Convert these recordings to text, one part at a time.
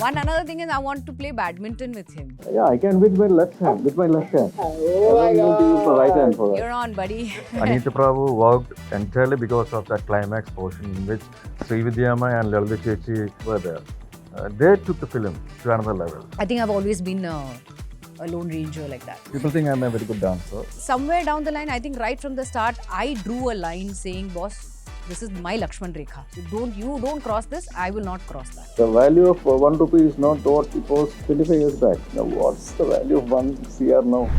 One another thing is I want to play badminton with him. Yeah, I can with my left hand. With my left hand. Oh my I don't need to use the right hand for that. You're on, buddy. Prabhu worked entirely because of that climax portion in which Srividya and Lalita Chechi were there. They took the film to another level. I think I've always been a lone ranger like that. People think I'm a very good dancer. Somewhere down the line, I think right from the start, I drew a line saying, boss, this is my Lakshman Rekha. You don't cross this, I will not cross that. The value of 1 rupee is not what it was 25 years back. Now, what's the value of 1 CR now?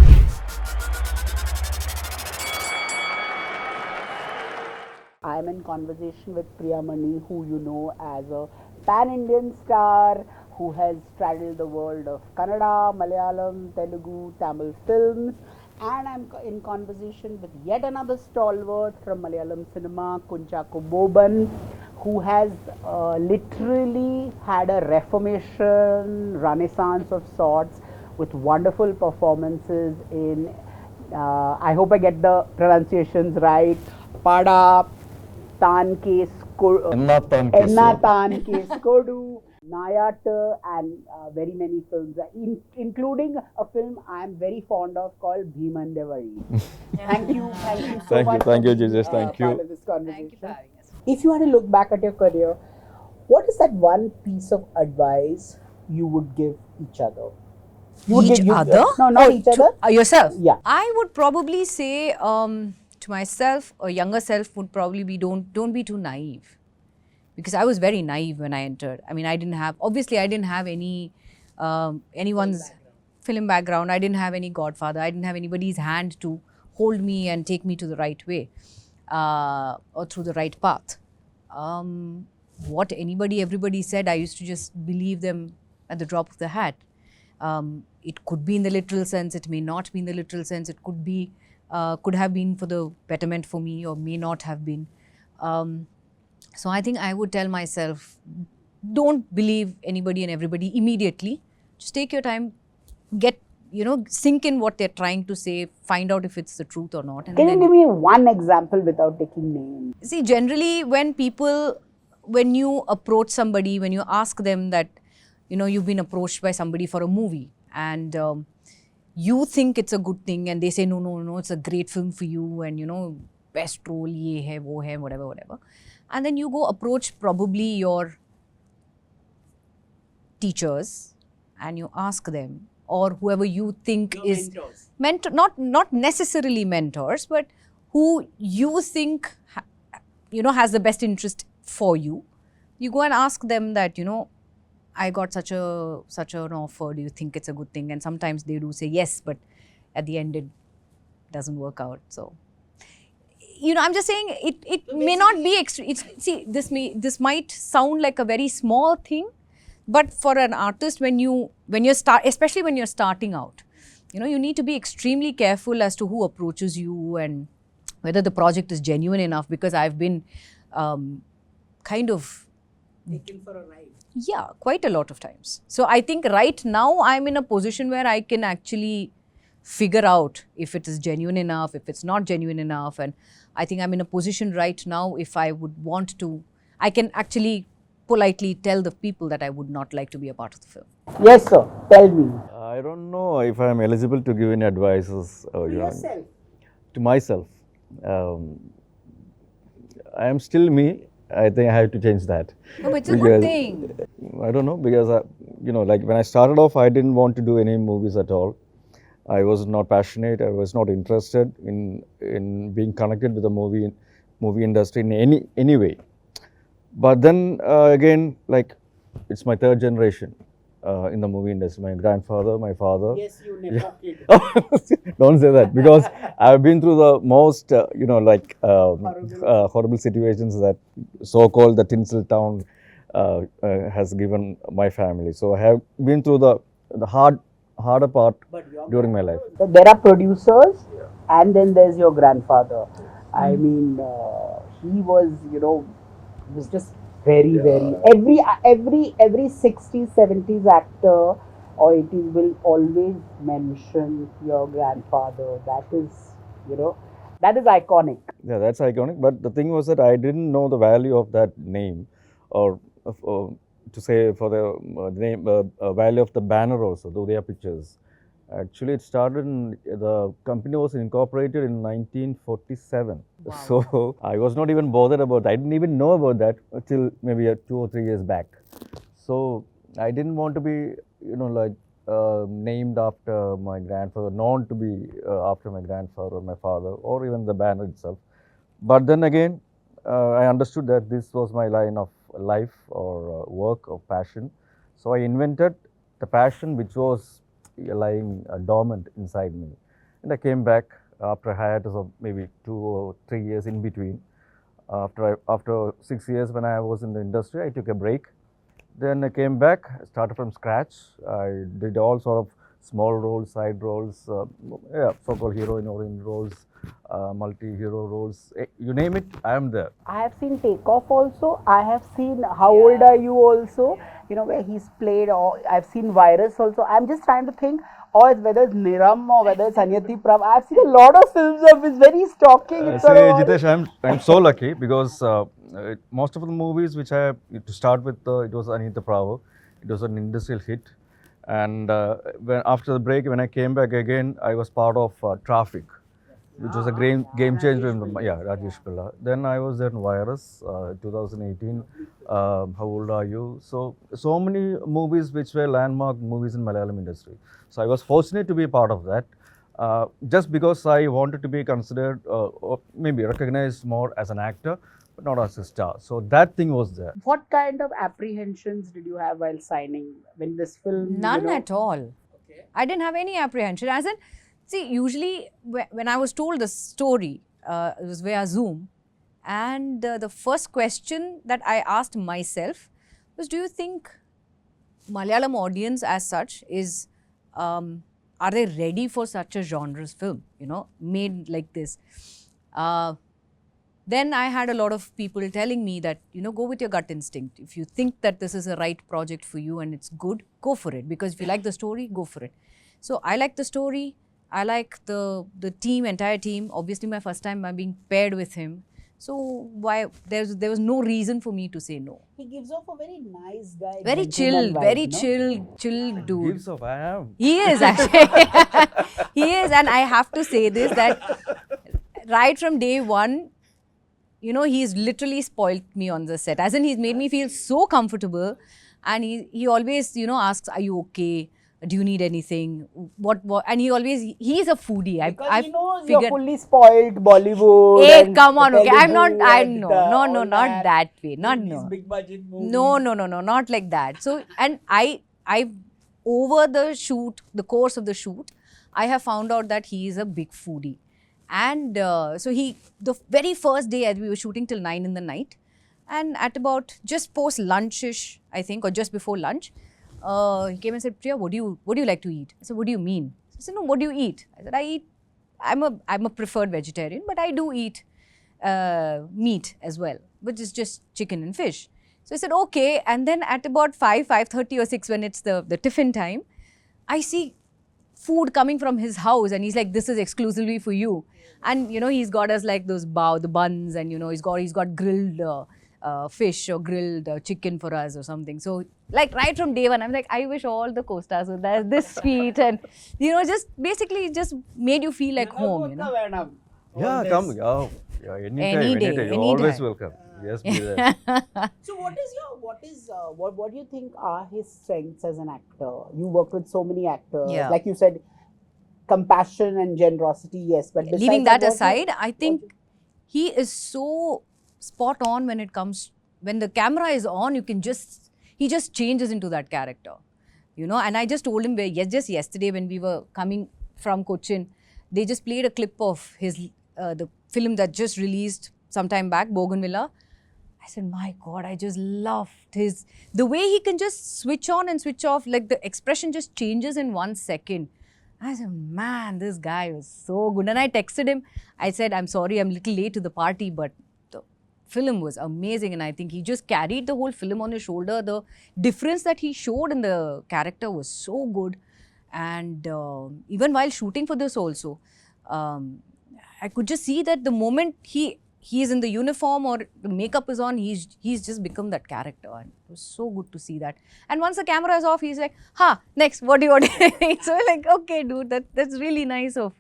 I'm in conversation with Priyamani, who you know as a pan-Indian star who has straddled the world of Kannada, Malayalam, Telugu, Tamil films. And I'm in conversation with yet another stalwart from Malayalam cinema, Kunchacko Boban, who has literally had a reformation, renaissance of sorts with wonderful performances in, I hope I get the pronunciations right, Pada, Tan Case, Enna Tan Case Kodu, Nayat, and very many films, including a film I am very fond of called Bhiman Devari. Thank you so much. Thank you, Jitesh. Thank you. Part of this conversation. Thank you for having us. If you had to look back at your career, what is that one piece of advice you would give each other? Other? No, not each other. Yourself? Yeah. I would probably say to myself, or younger self would probably be, don't be too naive. Because I was very naive when I entered. I mean, I didn't have any anyone's film background. I didn't have any godfather. I didn't have anybody's hand to hold me and take me to the right way or through the right path. What everybody said, I used to just believe them at the drop of the hat. It could be in the literal sense. It may not be in the literal sense. It could have been for the betterment for me, or may not have been. So I think I would tell myself, don't believe anybody and everybody immediately. Just take your time, sink in what they're trying to say, find out if it's the truth or not. And Can you give me one example without taking names? See, generally when you approach somebody, when you ask them that, you've been approached by somebody for a movie and you think it's a good thing and they say, no, it's a great film for you and, best role, ye hai, wo hai, whatever. And then you go approach probably your teachers and you ask them, or whoever you think is mentor, not necessarily mentors, but who you think has the best interest for you. You go and ask them that, I got such an offer, do you think it's a good thing? And sometimes they do say yes, but at the end it doesn't work out. So I'm just saying it may not be see, this might sound like a very small thing, but for an artist, especially when you're starting out, you need to be extremely careful as to who approaches you and whether the project is genuine enough, because I've been kind of Taken for a ride. Yeah, quite a lot of times. So I think right now I'm in a position where I can actually figure out if it is genuine enough, if it's not genuine enough. And I think I'm in a position right now, if I would want to, I can actually politely tell the people that I would not like to be a part of the film. Yes, sir. Tell me. I don't know if I'm eligible to give any advices. Yourself. To myself. I am still me. I think I have to change that. No, but it's a good thing. I don't know, because, like when I started off, I didn't want to do any movies at all. I was not passionate. I was not interested in being connected with the movie industry in any way. But then again, like it's my third generation in the movie industry. My grandfather, my father. Yes, you never kid. Don't say that, because I've been through the most, horrible situations that so-called the tinsel town has given my family. So I have been through the harder part during my life. There are producers, and then there's your grandfather. I mean, he was, was just very, every 60s, 70s actor or 80s will always mention your grandfather. That is, that is iconic. Yeah, that's iconic. But the thing was that I didn't know the value of that name, or to say for the name value of the banner also, the Udaya Pictures. Actually, it started in, the company was incorporated in 1947. Wow. So I was not even bothered about that. I didn't even know about that till maybe 2 or 3 years back. So I didn't want to be, like named after my grandfather, known to be after my grandfather or my father, or even the banner itself. But then again, I understood that this was my line of life or work or passion. So I invented the passion which was lying dormant inside me. And I came back after a hiatus of maybe 2 or 3 years in between. After 6 years when I was in the industry, I took a break. Then I came back, started from scratch. I did all sort of small roles, side roles, so-called heroine-oriented roles, multi-hero roles. You name it, I am there. I have seen Take Off also. I have seen How Old Are You also, where he's played, or I've seen Virus also. I'm just trying to think, or whether it's Niram or whether it's Anyati Prav. I've seen a lot of films of his, very stalking. It's Say, Jitesh, I'm so lucky because most of the movies which I, to start with, it was Anita Pravo. It was an industrial hit. And after the break, when I came back again, I was part of Traffic, which was a game changer. Rajesh Pillai. Then I was there in Virus, 2018. How Old Are You? So many movies which were landmark movies in Malayalam industry. So I was fortunate to be a part of that. Just because I wanted to be considered, or maybe recognized more as an actor, but not as a star. So that thing was there. What kind of apprehensions did you have while signing when this film? None at all. Okay. I didn't have any apprehension. As in, see, usually when I was told the story, it was via Zoom, and the first question that I asked myself was, do you think Malayalam audience as such is, are they ready for such a genre's film, made like this? Then I had a lot of people telling me that, go with your gut instinct. If you think that this is a right project for you and it's good, go for it. Because if you like the story, go for it. So I like the story. I like the team, entire team. Obviously, my first time I'm being paired with him. So there was no reason for me to say no. He gives off a very nice guy. Very chill, very chill dude. Gives off, I am. He is actually. He is, and I have to say this, that right from day one, he's literally spoilt me on the set. As in, he's made me feel so comfortable, and he always, asks, "Are you okay? Do you need anything? What?" And he's a foodie. Because he knows you're fully spoiled Bollywood. Hey, come on, okay. No, not that way. These big budget movies. No, not like that. So, and I over the course of the shoot, I have found out that he is a big foodie. And so the very first day, as we were shooting till 9 in the night, and at about just post lunchish, I think, or just before lunch, he came and said, "Priya, what do you like to eat?" I said, "What do you mean?" I said, "No, what do you eat?" I said, I'm a preferred vegetarian, but I do eat meat as well, which is just chicken and fish. So I said, okay. And then at about 5:30 or 6, when it's the tiffin time, I see food coming from his house, and he's like, "This is exclusively for you." And he's got us like those the buns, and he's got grilled fish or grilled chicken for us or something. So like right from day one, I'm like, I wish all the co-stars were this sweet, and just basically just made you feel like home. Yeah, come. Oh, yeah, anytime. You're always welcome. Yes, be there. So what do you think are his strengths as an actor? You worked with so many actors. Yeah. Like you said, compassion and generosity, yes. But leaving that aside, I think he is so spot on when the camera is on, he just changes into that character. And I just told him just yesterday when we were coming from Cochin, they just played a clip of his the film that just released some time back, Bougainvillea. I said, my God, I just loved the way he can just switch on and switch off, like the expression just changes in 1 second. I said, man, this guy was so good. And I texted him. I said, I'm sorry, I'm a little late to the party, but the film was amazing. And I think he just carried the whole film on his shoulder. The difference that he showed in the character was so good. And even while shooting for this also, I could just see that the moment he he's in the uniform or the makeup is on, he's just become that character, and it was so good to see that. And once the camera is off, he's like, "Ha, next, what do you want?" So we're like, "Okay, dude, that's really nice of."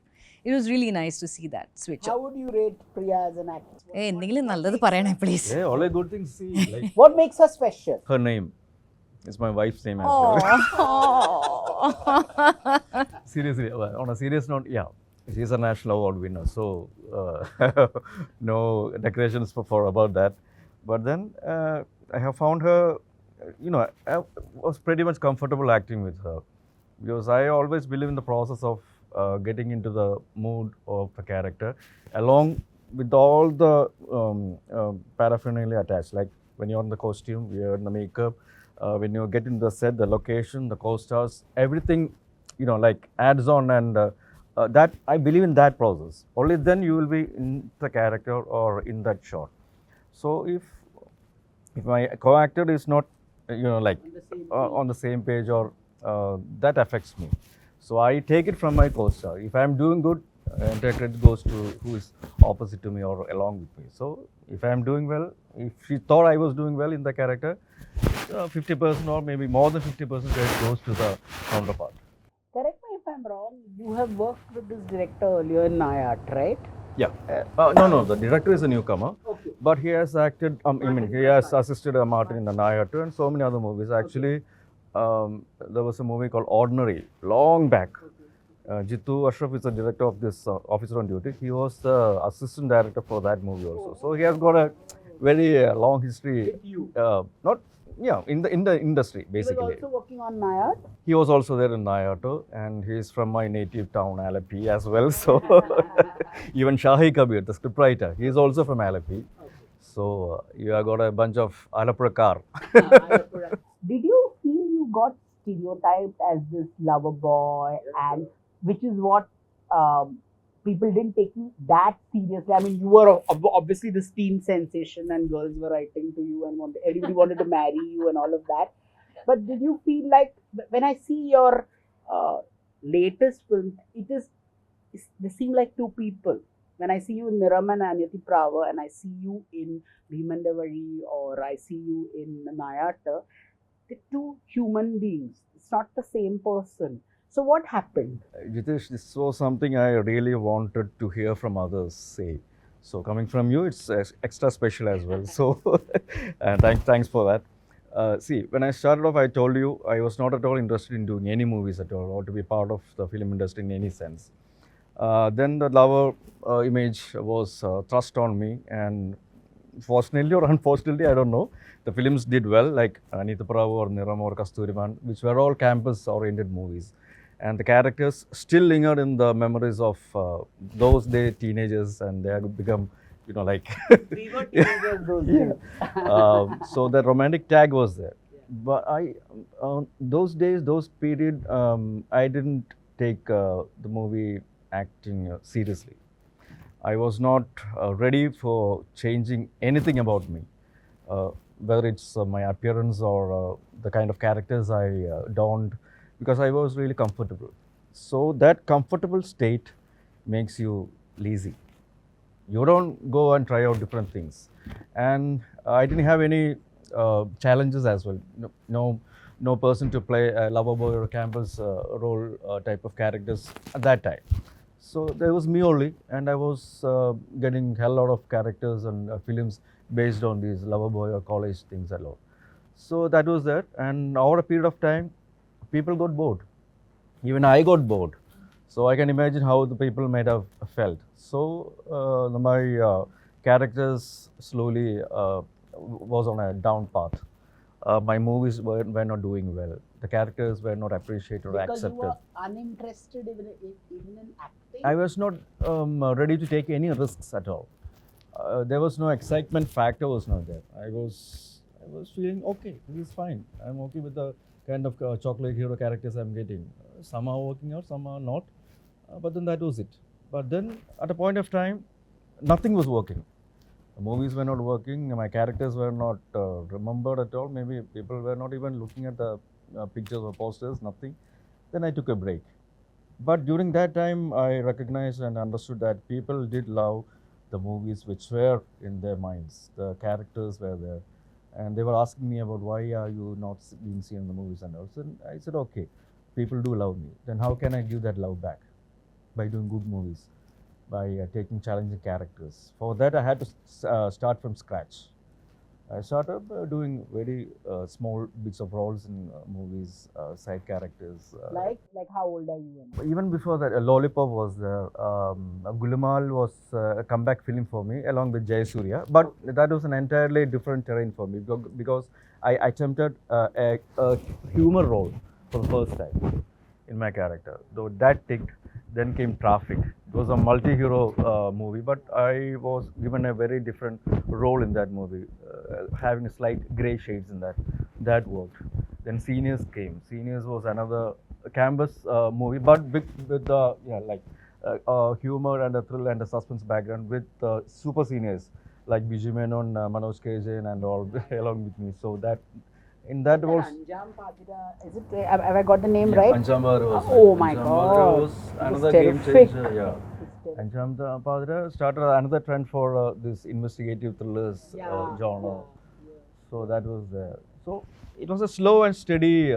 It was really nice to see that switch. How would you rate Priya as an actress? Hey, എന്തെങ്കിലും നല്ലത് പറയണേ, please. Yeah, all good things. See, like What makes her special? her name. It's my wife's name as well. Oh. Seriously, on a serious note, yeah, she's a national award winner, so no decorations for about that. But then I have found her, I was pretty much comfortable acting with her, because I always believe in the process of getting into the mood of the character, along with all the paraphernalia attached, like when you're in the costume, you're in the makeup, when you get into the set, the location, the co-stars, everything, like adds on, and that I believe in that process. Only then you will be in the character or in that shot. So if my co-actor is not, like on the same page, or that affects me. So I take it from my co-star. If I am doing good, entire credit goes to who is opposite to me or along with me. So if I am doing well, if she thought I was doing well in the character, 50% or maybe more than 50% credit goes to the counterpart. Correct me if I'm wrong. You have worked with this director earlier in Nayat, right? Yeah. No, the director is a newcomer. Okay. But he has acted, he has assisted Martin in the Naya too, and so many other movies. Actually, there was a movie called Ordinary, long back. Jitu Ashraf is the director of this Officer on Duty. He was the assistant director for that movie also. So he has got a very long history. With you. In the industry, basically. He was also working on Nayat. He was also there in Nayato, and he's from my native town, Alleppey, as well. So even Shahi Kabir, the scriptwriter, he is also from Alleppey. Okay. So you have got a bunch of Alappuzha. Did you feel you got stereotyped as this lover boy, and which is what people didn't take you that seriously? I mean, you were obviously this teen sensation, and girls were writing to you, and everybody wanted to marry you, and all of that. But did you feel like, when I see your latest film, they seem like two people. When I see you in Niram and Anyati Prava, and I see you in Bhimandavari, or I see you in Nayata, they're two human beings. It's not the same person. So what happened? Jitesh, this was something I really wanted to hear from others say. So coming from you, it's extra special as well. So thanks for that. See, when I started off, I told you I was not at all interested in doing any movies at all, or to be part of the film industry in any sense. Then the lover image was thrust on me, and fortunately or unfortunately, I don't know, the films did well, like Anyati Prava or Niram or Kasturiman, which were all campus-oriented movies. And the characters still lingered in the memories of those day teenagers, and they had become, like... We were teenagers those days. So the romantic tag was there. But those days, those period, I didn't take the movie acting seriously. I was not ready for changing anything about me, whether it's my appearance or the kind of characters I donned, because I was really comfortable. So that comfortable state makes you lazy. You don't go and try out different things. And I didn't have any challenges as well. No person to play a lover boy or a campus role type of characters at that time. So there was me only, and I was getting a lot of characters and films based on these lover boy or college things a lot. So that was that, and over a period of time, people got bored. Even I got bored. So I can imagine how the people might have felt. So my characters slowly was on a down path. My movies were not doing well. The characters were not appreciated or accepted. Because you were uninterested even in acting? I was not ready to take any risks at all. There was no excitement factor was not there. I was feeling okay, this is fine. I'm okay with the kind of chocolate hero characters I'm getting. Some are working out, some are not. But then that was it. But then at a point of time, nothing was working. The movies were not working, my characters were not remembered at all. Maybe people were not even looking at the pictures or posters, nothing. Then I took a break. But during that time, I recognized and understood that people did love the movies which were in their minds. The characters were there. And they were asking me about why are you not being seen in the movies and all. So I said, okay, people do love me. Then how can I give that love back? By doing good movies, by taking challenging characters. For that, I had to start from scratch. I started doing very small bits of roles in movies, side characters. Like how old are you? Even before that, Lollipop was there. Gulumal was a comeback film for me along with Jayasurya. But that was an entirely different terrain for me because I attempted a humor role for the first time in my character. Though that ticked, then came Traffic. It was a multi-hero movie, but I was given a very different role in that movie, having a slight grey shades in that. That worked. Then Seniors came. Seniors was another canvas movie, but with the humor and a thrill and a suspense background with super seniors like Biju Menon, Manoj Kejain and all along with me. So that in that was Anjam Padira. Is it? Have I got the name right? Anjam Padira was. Oh my God! Was another game changer. Yeah. Anjam Padira started another trend for this investigative thrillers genre. So that was there. So it was a slow and steady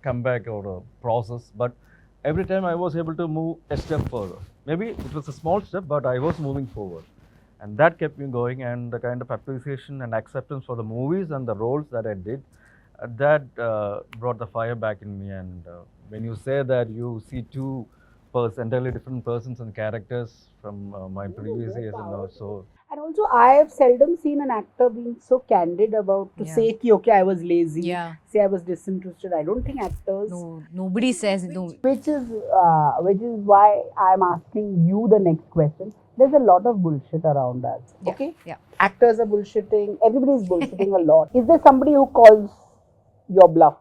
comeback or a process, but every time I was able to move a step further. Maybe it was a small step, but I was moving forward. And that kept me going, and the kind of appreciation and acceptance for the movies and the roles that I did, that brought the fire back in me. And when you say that you see two entirely different persons and characters from my previous years and also. And also, I have seldom seen an actor being so candid about to say, okay, I was lazy, say I was disinterested. I don't think actors. No, nobody says no. Which is why I'm asking you the next question. There's a lot of bullshit around us. Okay? Yeah. Actors are bullshitting. Everybody's bullshitting a lot. Is there somebody who calls your bluff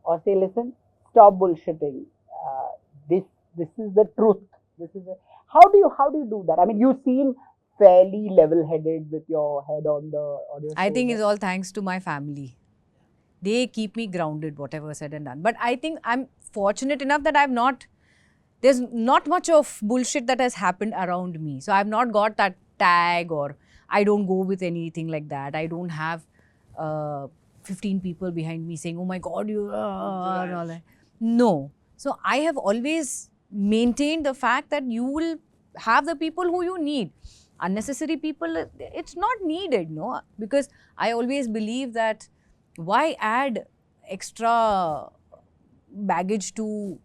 or say, listen, stop bullshitting. This is the truth. How do you do that? I mean, you seem fairly level-headed with your head on your I think shoulder. it's all thanks to my family. They keep me grounded, whatever said and done. But I think I'm fortunate enough that there's not much of bullshit that has happened around me. So I've not got that tag, or I don't go with anything like that. I don't have 15 people behind me saying, oh my God, you are, and all that. No. So I have always maintained the fact that you will have the people who you need. Unnecessary people, it's not needed, no? Because I always believe that why add extra baggage to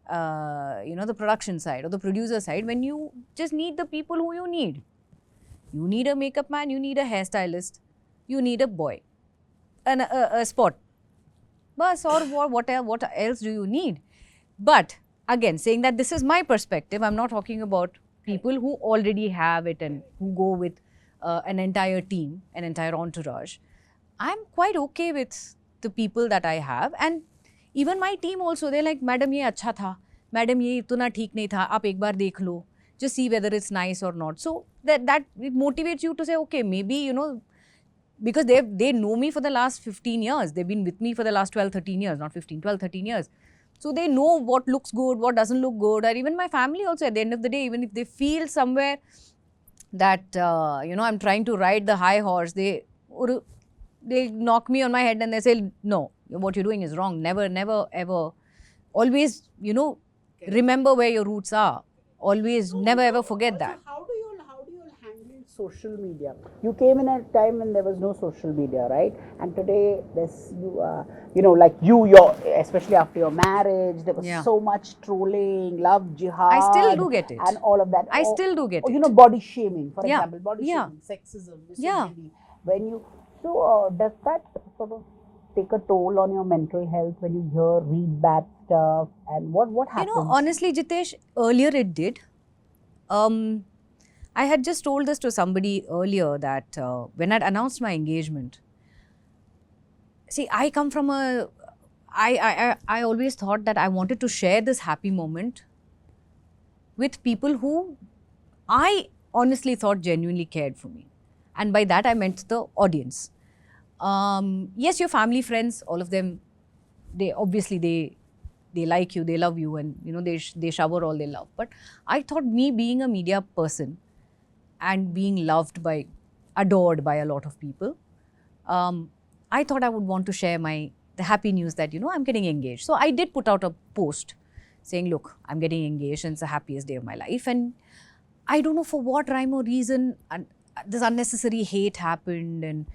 the production side or the producer side when you just need the people who you need. You need a makeup man, you need a hairstylist, you need a boy, and a spot. Bas, or what else do you need? But again, saying that this is my perspective, I'm not talking about people who already have it and who go with an entire team, an entire entourage. I'm quite okay with the people that I have, and even my team also, they're like, Madam, ye acha tha. Madam, ye itna theek nahi tha. Aap ek baar dekh lo. Just see whether it's nice or not. So that it motivates you to say, okay, maybe, because they know me for the last 15 years. They've been with me for the last 12, 13 years, not 15, 12, 13 years. So they know what looks good, what doesn't look good. Or even my family also, at the end of the day, even if they feel somewhere that, I'm trying to ride the high horse, they knock me on my head and they say, no, what you're doing is wrong. Never, never, ever. Always, remember where your roots are. Always, never ever forget that. How do you handle social media? You came in a time when there was no social media, right? And today, there's especially after your marriage, there was so much trolling, love jihad. I still do get it. And all of that. I still do get it. Body shaming, for example. Body shaming, sexism, misogyny. Does that sort of take a toll on your mental health when you read bad stuff, and what happens? Honestly, Jitesh, earlier it did. I had just told this to somebody earlier that when I'd announced my engagement, see, I come from I always thought that I wanted to share this happy moment with people who I honestly thought genuinely cared for me. And by that I meant the audience. Yes, your family, friends, all of them, they like you, they love you, and they shower all they love. But I thought, me being a media person, and being loved by, adored by a lot of people, I thought I would want to share the happy news that, I'm getting engaged. So I did put out a post saying, look, I'm getting engaged and it's the happiest day of my life. And I don't know for what rhyme or reason, and this unnecessary hate happened and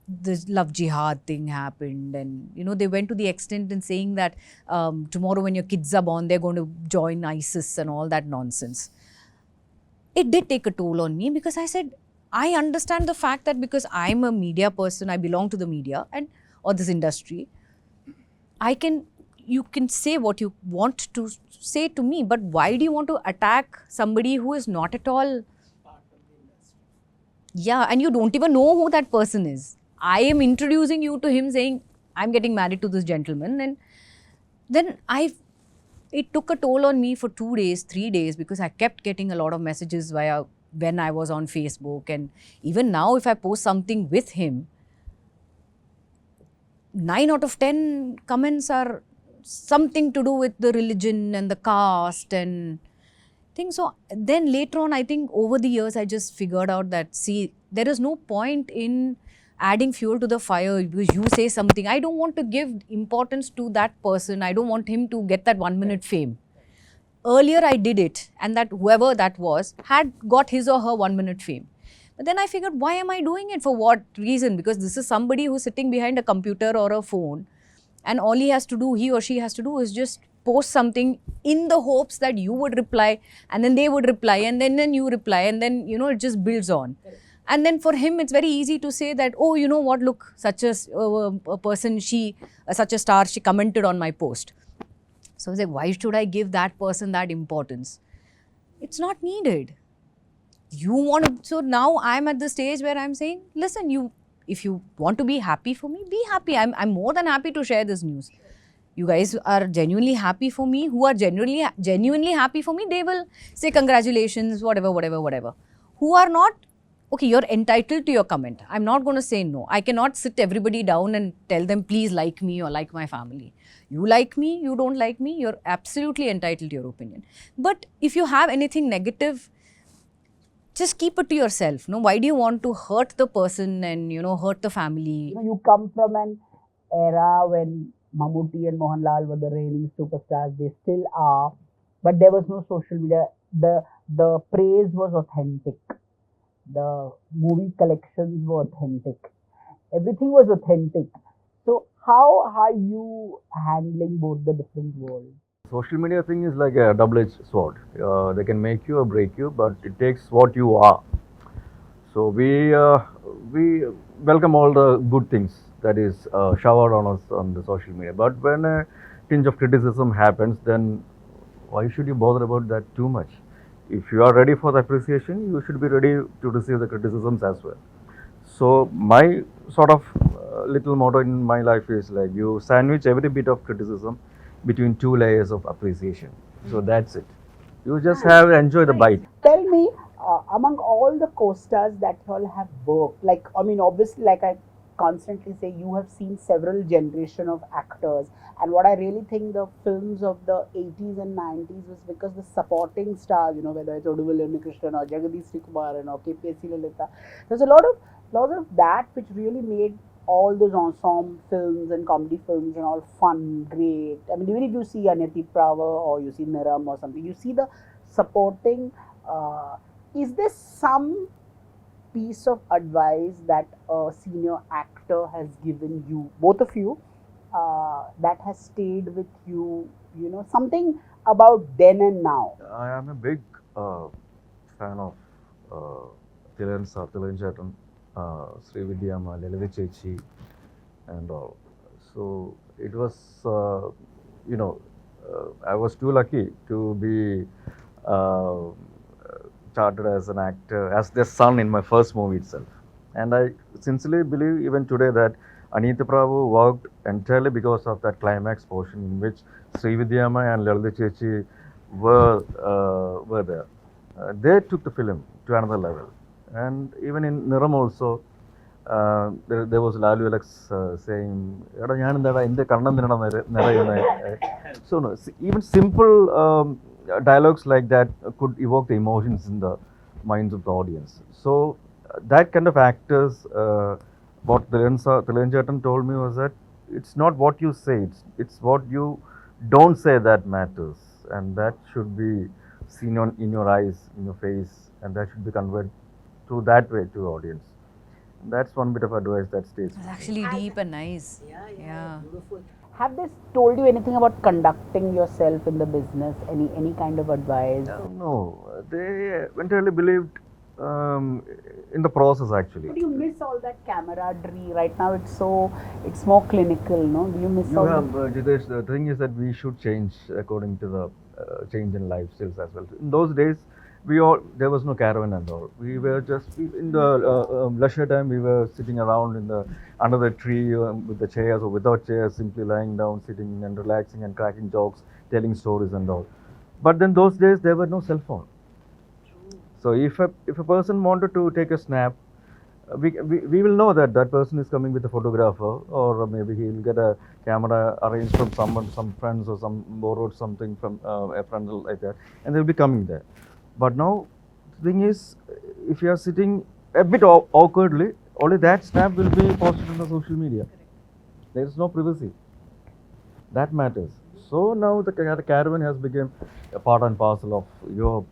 this love jihad thing happened, and they went to the extent in saying that tomorrow when your kids are born, they're going to join ISIS and all that nonsense. It did take a toll on me, because I said, I understand the fact that because I'm a media person, I belong to the media or this industry, you can say what you want to say to me, but why do you want to attack somebody who is not at all part of the industry? Yeah, and you don't even know who that person is. I am introducing you to him saying, I'm getting married to this gentleman, and then it took a toll on me for 2 days, 3 days, because I kept getting a lot of messages when I was on Facebook, and even now if I post something with him, 9 out of 10 comments are something to do with the religion and the caste and things. So then later on, I think over the years, I just figured out that, see, there is no point in adding fuel to the fire because you say something. I don't want to give importance to that person. I don't want him to get that 1 minute fame. Earlier I did it, and that whoever that was had got his or her 1 minute fame. But then I figured, why am I doing it? For what reason? Because this is somebody who's sitting behind a computer or a phone, and all he or she has to do is just post something in the hopes that you would reply, and then they would reply, and then you reply, and then, it just builds on. And then for him, it's very easy to say that, oh, you know what, look, such a person, such a star, she commented on my post. So I was like, why should I give that person that importance? It's not needed. So now I'm at the stage where I'm saying, listen, if you want to be happy for me, be happy. I'm more than happy to share this news. You guys are genuinely happy for me, who are genuinely happy for me, they will say congratulations, whatever. Who are not, okay, you're entitled to your comment. I'm not going to say no. I cannot sit everybody down and tell them, please like me or like my family. You like me, you don't like me, you're absolutely entitled to your opinion. But if you have anything negative, just keep it to yourself. No, why do you want to hurt the person and, hurt the family? You come from an era when Mammootty and Mohanlal were the reigning superstars. They still are, but there was no social media. The praise was authentic. The movie collections were authentic. Everything was authentic. So how are you handling both the different worlds? Social media thing is like a double-edged sword. They can make you or break you, but it takes what you are. So we welcome all the good things that is showered on us on the social media. But when a tinge of criticism happens, then why should you bother about that too much? If you are ready for the appreciation, you should be ready to receive the criticisms as well. So my sort of little motto in my life is like, you sandwich every bit of criticism between 2 layers of appreciation. So that's it. You just have enjoy the bite. Tell me, among all the co-stars that you all have worked, obviously, like I constantly say, you have seen several generation of actors, and what I really think the films of the 80s and 90s was because the supporting stars, whether it's Oduvilu Unnikrishnan or Jagadish Srikumaran or KPSC Lalitha, there's a lot of that which really made all those ensemble films and comedy films and all fun, great. I mean, even if you see Anyati Prava or you see Niram or something, you see the supporting. Is there some piece of advice that a senior actor has given you, both of you, that has stayed with you, something about then and now? I am a big fan of Thilan Sir, Thilan Chetan, Srividya, Lalitha Chechi and all. So it was, I was too lucky to be charted as an actor, as their son in my first movie itself. And I sincerely believe even today that Anita Prabhu worked entirely because of that climax portion in which Srividya and Lalitha Chechi were there. They took the film to another level. And even in Niram also, there was Lalu Alex saying, so no, even simple dialogues like that could evoke the emotions in the minds of the audience. So that kind of actors, what Thilan Chetan told me was that it's not what you say, it's what you don't say that matters, and that should be seen in your eyes, in your face, and that should be conveyed through that way to the audience. That's one bit of advice that stays. It's actually deep and nice. Yeah, beautiful. Have they told you anything about conducting yourself in the business? Any kind of advice? No, they entirely believed in the process actually. But you miss all that camaraderie right now. It's more clinical, no? Do you miss all that? Jitesh, the thing is that we should change according to the change in lifestyles as well. In those days, there was no caravan and all. We were just in the leisure time. We were sitting around under the tree with the chairs or without chairs, simply lying down, sitting and relaxing and cracking jokes, telling stories and all. But then those days there were no cell phone. So if a person wanted to take a snap, we will know that that person is coming with a photographer, or maybe he will get a camera arranged from someone, some friends, or some borrowed something from a friend like that, and they'll be coming there. But now the thing is, if you are sitting a bit awkwardly, only that snap will be posted on the social media. There is no privacy. That matters. So now the caravan has become a part and parcel of your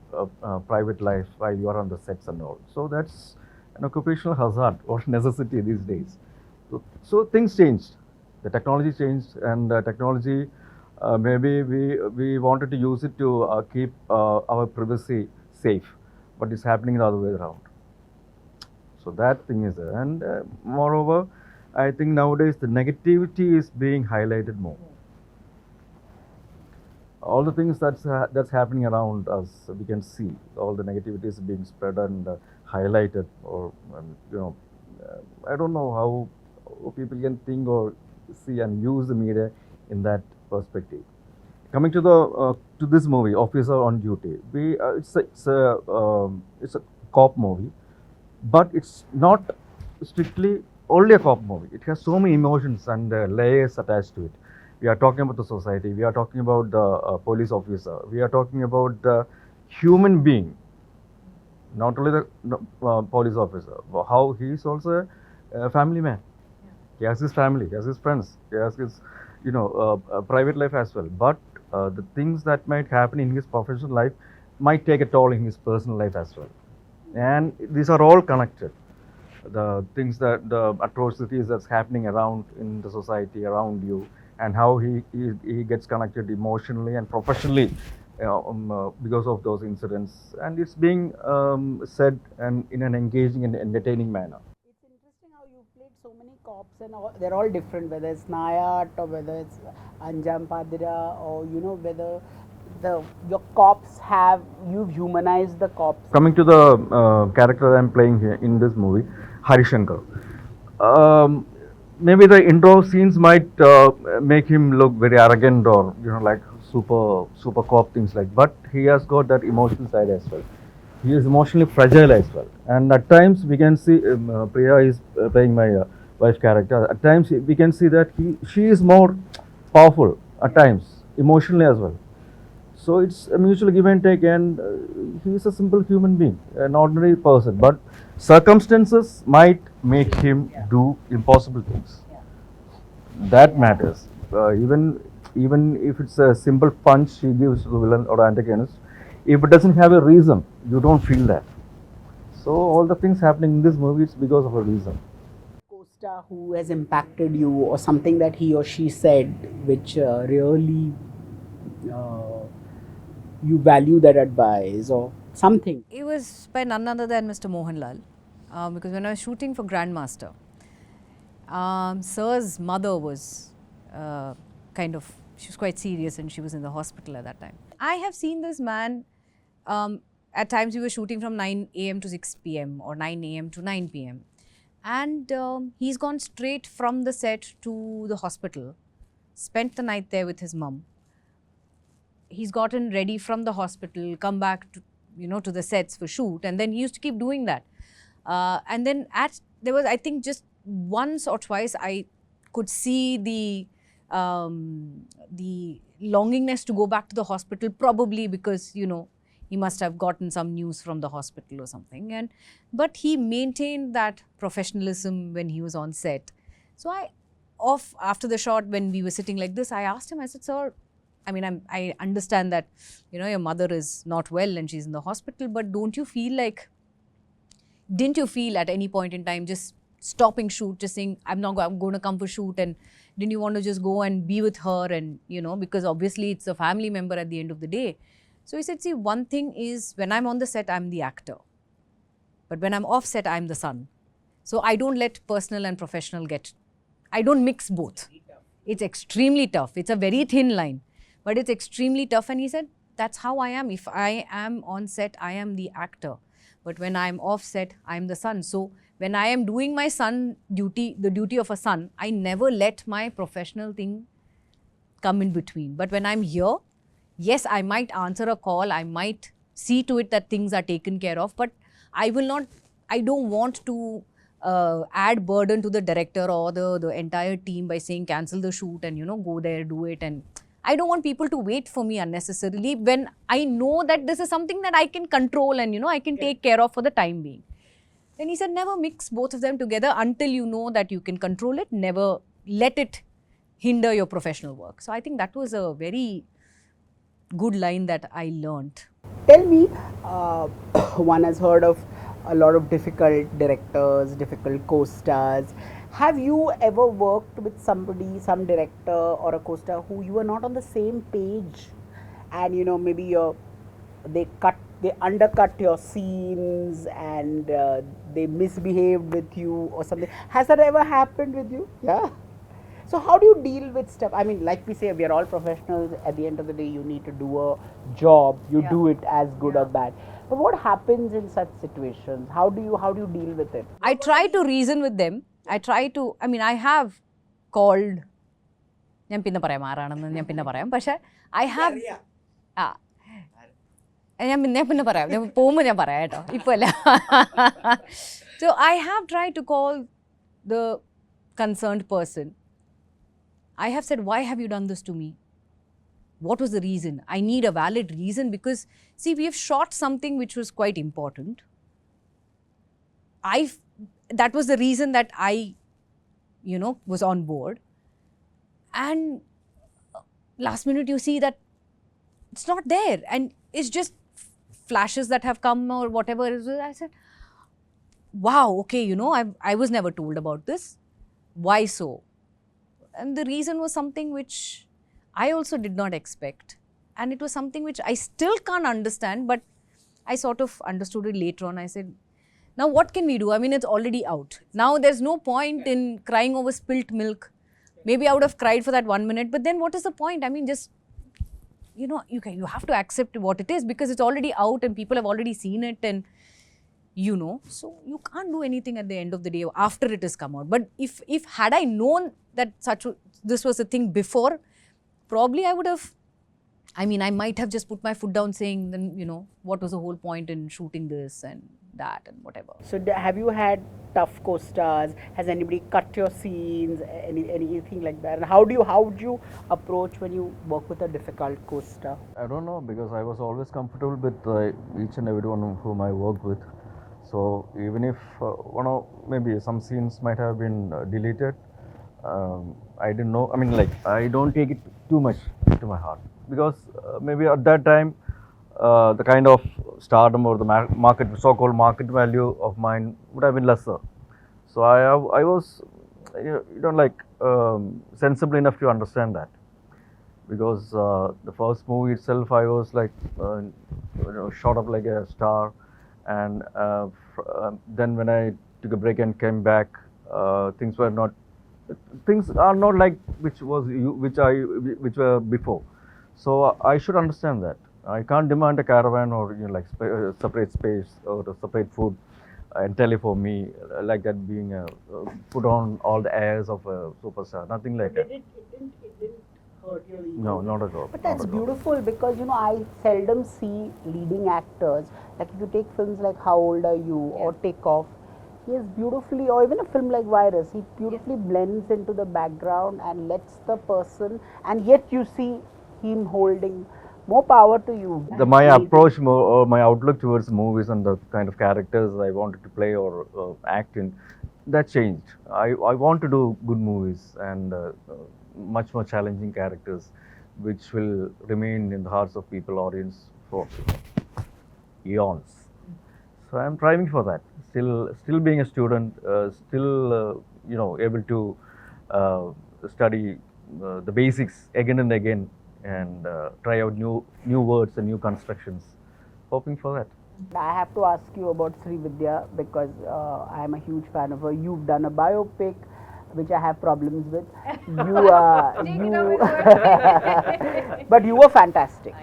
private life while you are on the sets and all. So that's an occupational hazard or necessity these days. So things changed. The technology changed, and technology maybe we wanted to use it to keep our privacy safe, but it's happening the other way around. So that thing is there. And moreover, I think nowadays the negativity is being highlighted more. All the things that's happening around us, we can see all the negativity is being spread and highlighted, or I don't know how people can think or see and use the media in that perspective. Coming to the to this movie, Officer on Duty, it's a cop movie, but it's not strictly only a cop movie. It has so many emotions and layers attached to it. We are talking about the society, we are talking about the police officer, we are talking about the human being, not only the police officer, but how he is also a family man. He has his family, he has his friends, he has his private life as well. But the things that might happen in his professional life might take a toll in his personal life as well. And these are all connected. The things that the atrocities that's happening around in the society around you, and how he gets connected emotionally and professionally because of those incidents, and it's being said and in an engaging and entertaining manner. It's interesting how you played so many cops, and they're all different, whether it's Nayat or whether it's Anjam Padira, or whether your cops you've humanized the cops. Coming to the character I'm playing here in this movie, Harishankar. Maybe the intro scenes might make him look very arrogant, or like super cop things like. But he has got that emotional side as well. He is emotionally fragile as well. And at times we can see Priya is playing my wife's character. At times we can see that she is more powerful at times emotionally as well. So it's a mutual give and take, and he is a simple human being, an ordinary person. But circumstances might make him do impossible things. That matters. Even if it's a simple punch he gives to the villain or antagonist, if it doesn't have a reason, you don't feel that. So all the things happening in this movie is because of a reason. Co-star who has impacted you, or something that he or she said which really you value that advice, or something? It was by none other than Mr. Mohanlal, because when I was shooting for Grandmaster, Sir's mother was she was quite serious, and she was in the hospital at that time. I have seen this man, at times we were shooting from 9 a.m. to 6 p.m. or 9 a.m. to 9 p.m. And he's gone straight from the set to the hospital, spent the night there with his mum. He's gotten ready from the hospital, come back to, to the sets for shoot, and then he used to keep doing that. And then there was, I think, just once or twice I could see the longingness to go back to the hospital, probably because, he must have gotten some news from the hospital or something. But he maintained that professionalism when he was on set. So after the shot, when we were sitting like this, I asked him, I said, sir, I mean, I understand that, you know, your mother is not well and she's in the hospital, but didn't you feel at any point in time just stopping shoot, just saying, I'm going to come for shoot, and didn't you want to just go and be with her, and, you know, because obviously it's a family member at the end of the day. So he said, see, one thing is, when I'm on the set, I'm the actor. But when I'm off set, I'm the son. So I don't let personal and professional I don't mix both. It's extremely tough. It's a very thin line, but it's extremely tough. And he said, that's how I am. If I am on set, I am the actor. But when I'm off set, I'm the son. So when I am doing my son duty, the duty of a son, I never let my professional thing come in between. But when I'm here, yes, I might answer a call, I might see to it that things are taken care of, but I don't want to add burden to the director or the entire team by saying cancel the shoot and, you know, go there, do it. And I don't want people to wait for me unnecessarily when I know that this is something that I can control and, you know, I can take care of for the time being. Then he said, never mix both of them together until you know that you can control it. Never let it hinder your professional work. So I think that was a very good line that I learnt. Tell me, one has heard of a lot of difficult directors, difficult co-stars. Have you ever worked with somebody, some director or a co-star who you were not on the same page, and, you know, maybe they undercut your scenes and they misbehaved with you or something? Has that ever happened with you? Yeah. So how do you deal with stuff? I mean, like we say, we are all professionals. At the end of the day, you need to do a job. You do it as good or bad. But what happens in such situations? How do you deal with it? I try to reason with them. I have called. ഞാൻ പിന്നെ പറയാം ആരാണെന്ന് ഞാൻ പിന്നെ പറയാം പക്ഷേ I have ഞാൻ പിന്നെ പറയാം ഞാൻ പോകുമ്പോൾ ഞാൻ പറയാം കേട്ടോ ഇപ്പോൾ അല്ല. So I have tried to call the concerned person. I have said, why have you done this to me? What was the reason? I need a valid reason, because see, we have shot something which was quite important. That was the reason that I, you know, was on board. And last minute you see that it's not there, and it's just flashes that have come or whatever it is. I said, wow, okay, you know, I was never told about this. Why so? And the reason was something which I also did not expect. And it was something which I still can't understand, but I sort of understood it later on. I said, now what can we do? I mean, it's already out. Now there's no point in crying over spilt milk. Maybe I would have cried for that 1 minute, but then what is the point? I mean, just, you know, you have to accept what it is, because it's already out and people have already seen it, and, you know, so you can't do anything at the end of the day after it has come out. But if had I known that this was a thing before, probably I would have, I mean, I might have just put my foot down saying, then, you know, what was the whole point in shooting this and that and whatever. So have you had tough co-stars? Has anybody cut your scenes? Anything like that? And how do you approach when you work with a difficult co-star? I don't know, because I was always comfortable with each and everyone whom I worked with. So even if maybe some scenes might have been deleted, I didn't know. I mean, like, I don't take it too much to my heart, because maybe at that time the kind of stardom or the so-called market value of mine would have been lesser. So I was, sensible enough to understand that, because the first movie itself, I was like, shot up like a star, and then when I took a break and came back, things are not like which were before. So I should understand that. I can't demand a caravan or, you know, like separate space or separate food entirely for me, like that being put on all the airs of a superstar. Nothing like that. It didn't hurt your ego? No, not at all. But that's beautiful, because, you know, I seldom see leading actors. Like if you take films like How Old Are You or Take Off, he is beautifully, or even a film like Virus, he beautifully blends into the background and lets the person, and yet you see him holding More power to you. My approach more, or my outlook towards movies and the kind of characters I wanted to play or act in, that changed. I want to do good movies and much more challenging characters, which will remain in the hearts of people, audience for eons. So I'm striving for that. Still being a student, able to study the basics again and again, and try out new words and new constructions. Hoping for that. I have to ask you about Srividya because I am a huge fan of her. You've done a biopic, which I have problems with. But you were fantastic.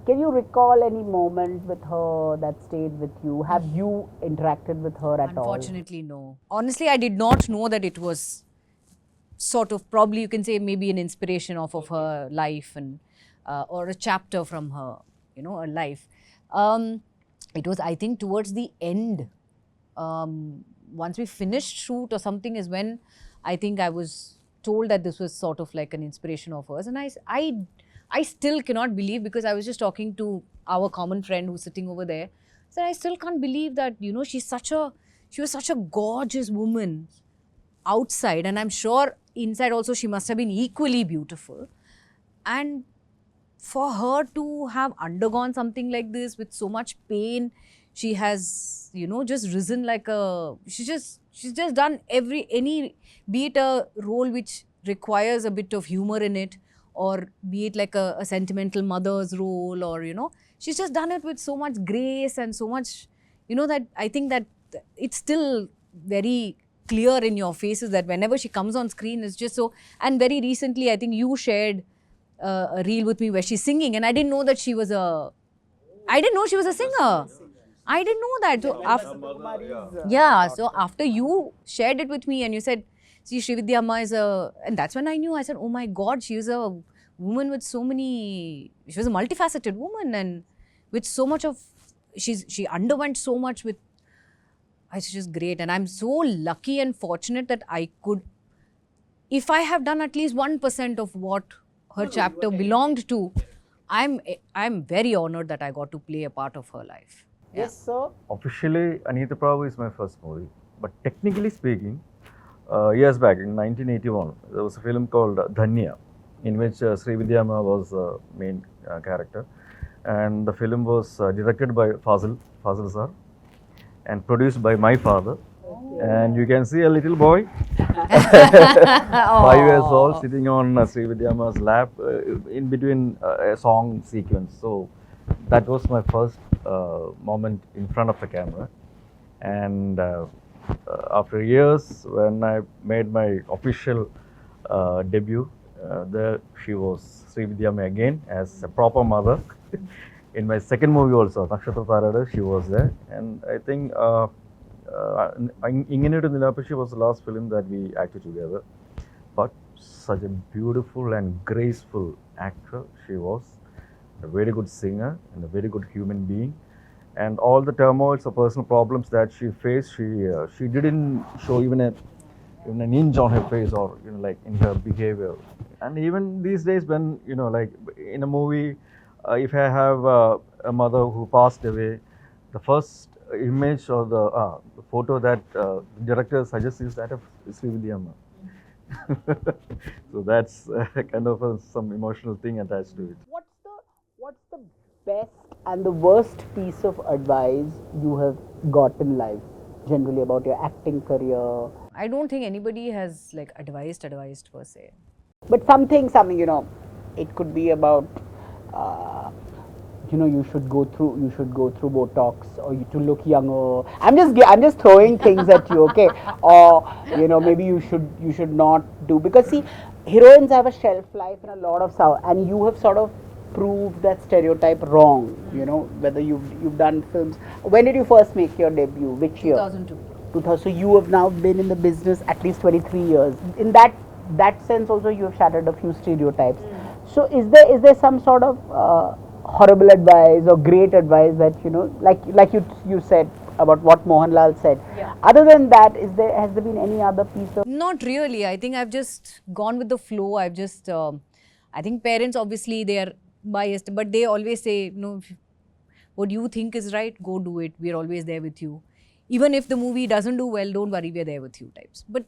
Can you recall any moment with her that stayed with you? Have you interacted with her at all? Unfortunately, no. Honestly, I did not know that it was sort of, probably you can say, maybe an inspiration of her life, and or a chapter from her, her life. It was, I think, towards the end, once we finished shoot or something, is when I think I was told that this was sort of like an inspiration of hers. And I still cannot believe, because I was just talking to our common friend who's sitting over there. So I still can't believe that, she was such a gorgeous woman outside, and I'm sure inside also she must have been equally beautiful. And for her to have undergone something like this with so much pain, she has, just risen like she's just done be it a role which requires a bit of humor in it, or be it like a sentimental mother's role, or, she's just done it with so much grace and so much, that I think that it's still very clear in your faces that whenever she comes on screen, it's just so. And very recently, I think you shared a reel with me where she's singing, and I didn't know that she was a singer. I didn't know that. So so after you shared it with me and you said, see, Srividya Amma is and that's when I knew. I said, oh my God, she was a woman with so many, she was a multifaceted woman, and with so much of, she underwent so much with, it's just great. And I'm so lucky and fortunate that I could, if I have done at least 1% of what her chapter belonged to, I'm very honored that I got to play a part of her life. Yes, sir. Officially, InThe is my first movie, but technically speaking, years back in 1981, there was a film called Dhanya, in which Srividya Amma was the main character, and the film was directed by Fahadh Faasil sir, and produced by my father. And you can see a little boy, 5 years old, sitting on Srividya Amma's lap in between a song sequence. So that was my first moment in front of the camera. And after years, when I made my official debut, there she was, Srividya Amma again, as a proper mother. In my second movie also, Nakshatra Tarada, she was there. And I think Ingenittu Nilapashi was the last film that we acted together. But such a beautiful and graceful actor she was, a very good singer and a very good human being. And all the turmoils or personal problems that she faced, she didn't show even an inch on her face, or like in her behavior. And even these days, when like in a movie, if I have a mother who passed away, the first image or the photo that the director suggests is that of Srividya Amma. So that's kind of some emotional thing attached to it. What's the best and the worst piece of advice you have got in life, generally about your acting career? I don't think anybody has like advised per se. But something, it could be about, you should go through Botox, or to look younger. I'm just throwing things at you, okay? Or maybe you should not do, because see, heroines have a shelf life in a lot of stuff, and you have sort of proved that stereotype wrong. Whether you've done films. When did you first make your debut? Which year? 2002. 2000. So you have now been in the business at least 23 years. In that sense also, you have shattered a few stereotypes. So is there some sort of horrible advice or great advice that like you said about what Mohanlal said? Yeah. Other than that, has there been any other piece of? Not really. I think I've just gone with the flow. I've just I think parents, obviously, they biased, but they always say, no, what you think is right, go do it. We're always there with you. Even if the movie doesn't do well, don't worry, we're there with you types. But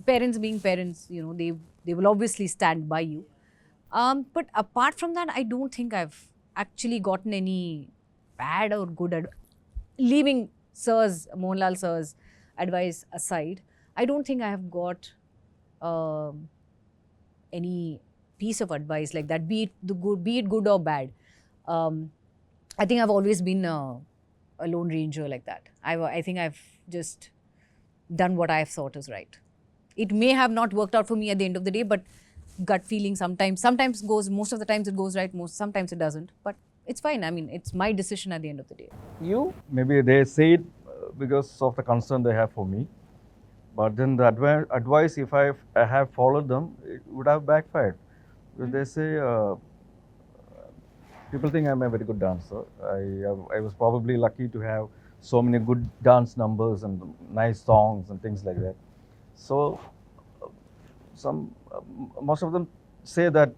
parents being parents, they will obviously stand by you. But apart from that, I don't think I've actually gotten any bad or good leaving Mohanlal sir's advice aside, I don't think I have got any piece of advice like that, be it good or bad. I think I've always been a lone ranger like that. I think I've just done what I've thought is right. It may have not worked out for me at the end of the day, but gut feeling sometimes goes, most of the times it goes right, sometimes it doesn't. But it's fine. I mean, it's my decision at the end of the day. You? Maybe they say it because of the concern they have for me. But then the advice, if I have followed them, it would have backfired. Because they say, people think I'm a very good dancer. I was probably lucky to have so many good dance numbers and nice songs and things like that. So, most of them say that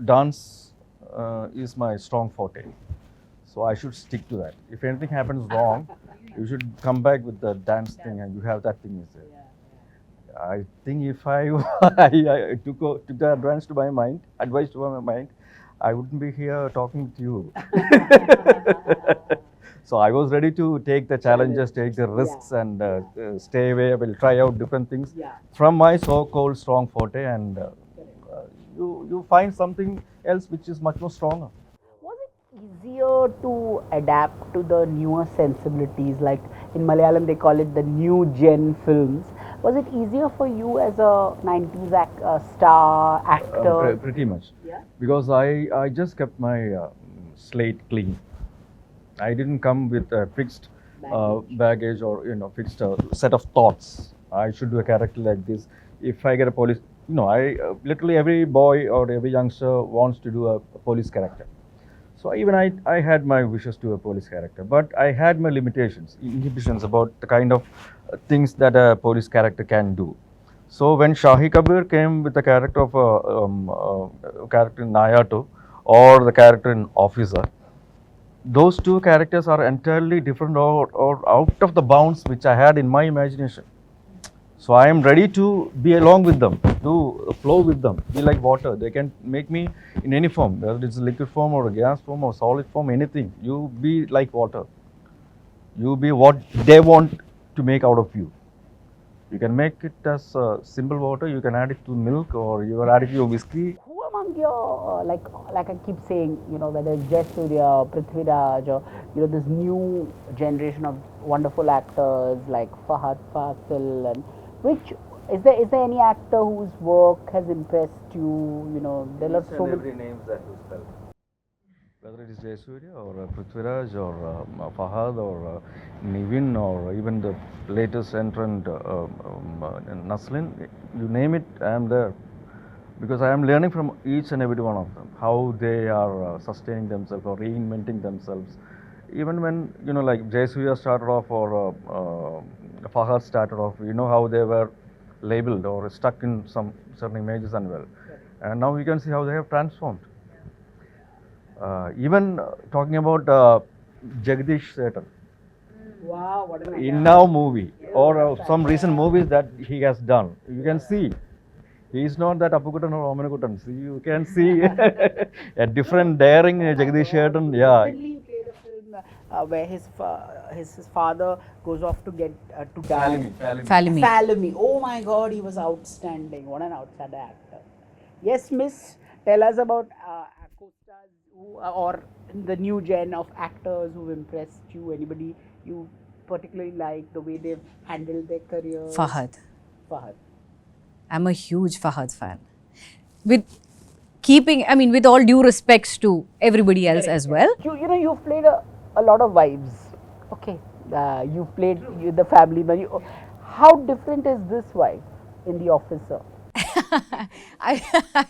dance is my strong forte. So I should stick to that. If anything happens wrong, you should come back with the dance thing and you have that thing. I think if I took the advice to my mind, I wouldn't be here talking with you. So I was ready to take the challenges, take the risks, and stay away. I will try out different things from my so-called strong forte, and you find something else which is much more stronger. Was it easier to adapt to the newer sensibilities? Like in Malayalam, they call it the new gen films. Was it easier for you as a 90s star actor? Pretty much. Yeah. Because I just kept my slate clean. I didn't come with a fixed baggage or fixed set of thoughts. I should do a character like this. If I get a police, literally every boy or every youngster wants to do a police character. So even I had my wishes to a police character, but I had my limitations, inhibitions about the kind of things that a police character can do. So when Shahi Kabir came with the character of a character in Nayato or the character in Officer, those two characters are entirely different or out of the bounds which I had in my imagination. So I am ready to be along with them, to flow with them, be like water. They can make me in any form, whether it's a liquid form or a gas form or solid form, anything. You be like water. You be what they want to make out of you. You can make it as simple water, you can add it to milk, or you can add it to whiskey. Who among your, like I keep saying, whether it's Jayasurya, Prithviraj, or, this new generation of wonderful actors like Fahadh Faasil, and is there any actor whose work has impressed you? There are so many names that you spell. Whether it is Jayasurya or Prithviraj or Fahad or Nivin or even the latest entrant Naslin, you name it, I am there. Because I am learning from each and every one of them, how they are sustaining themselves or reinventing themselves. Even when, like Jayasurya started off or Fahad started off, how they were labeled or stuck in some certain images and well. And now you can see how they have transformed. Even talking about Jagdish Setan. Wow, what an In now movie or some recent movies that he has done, you can see he is not that Appukutan or Omenakutan. See, you can see a different daring Jagdish Setan. Yeah. Recently, he played a film where his father goes off to get to die. Falimi. Oh my God, he was outstanding. What an outstanding actor. Yes, Miss, tell us about co-stars or the new gen of actors who've impressed you. Anybody you particularly like, the way they've handled their careers? Fahad. I'm a huge Fahad fan. With all due respects to everybody else as well. You've played a lot of wives. Okay. You've played the family man. How different is this wife in The Officer? I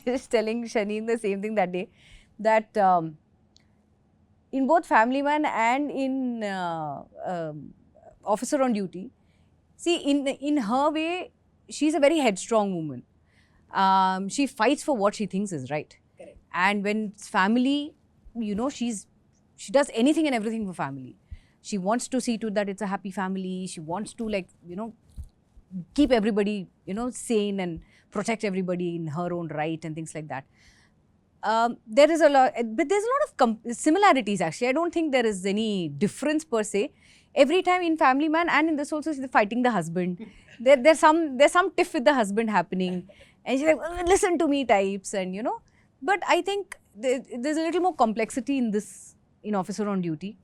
was telling Shaneen the same thing that day, that in both Family Man and in Officer on Duty, see, in her way, she's a very headstrong woman. She fights for what she thinks is right. Correct. And when it's family, she does anything and everything for family. She wants to see to that it's a happy family. She wants to keep everybody, sane and protect everybody in her own right and things like that. There is a lot, but there's a lot of similarities actually. I don't think there is any difference per se. Every time in Family Man and in this also, she's fighting the husband. There's some tiff with the husband happening, and she's like, listen to me types, and But I think there's a little more complexity in this, in Officer on Duty,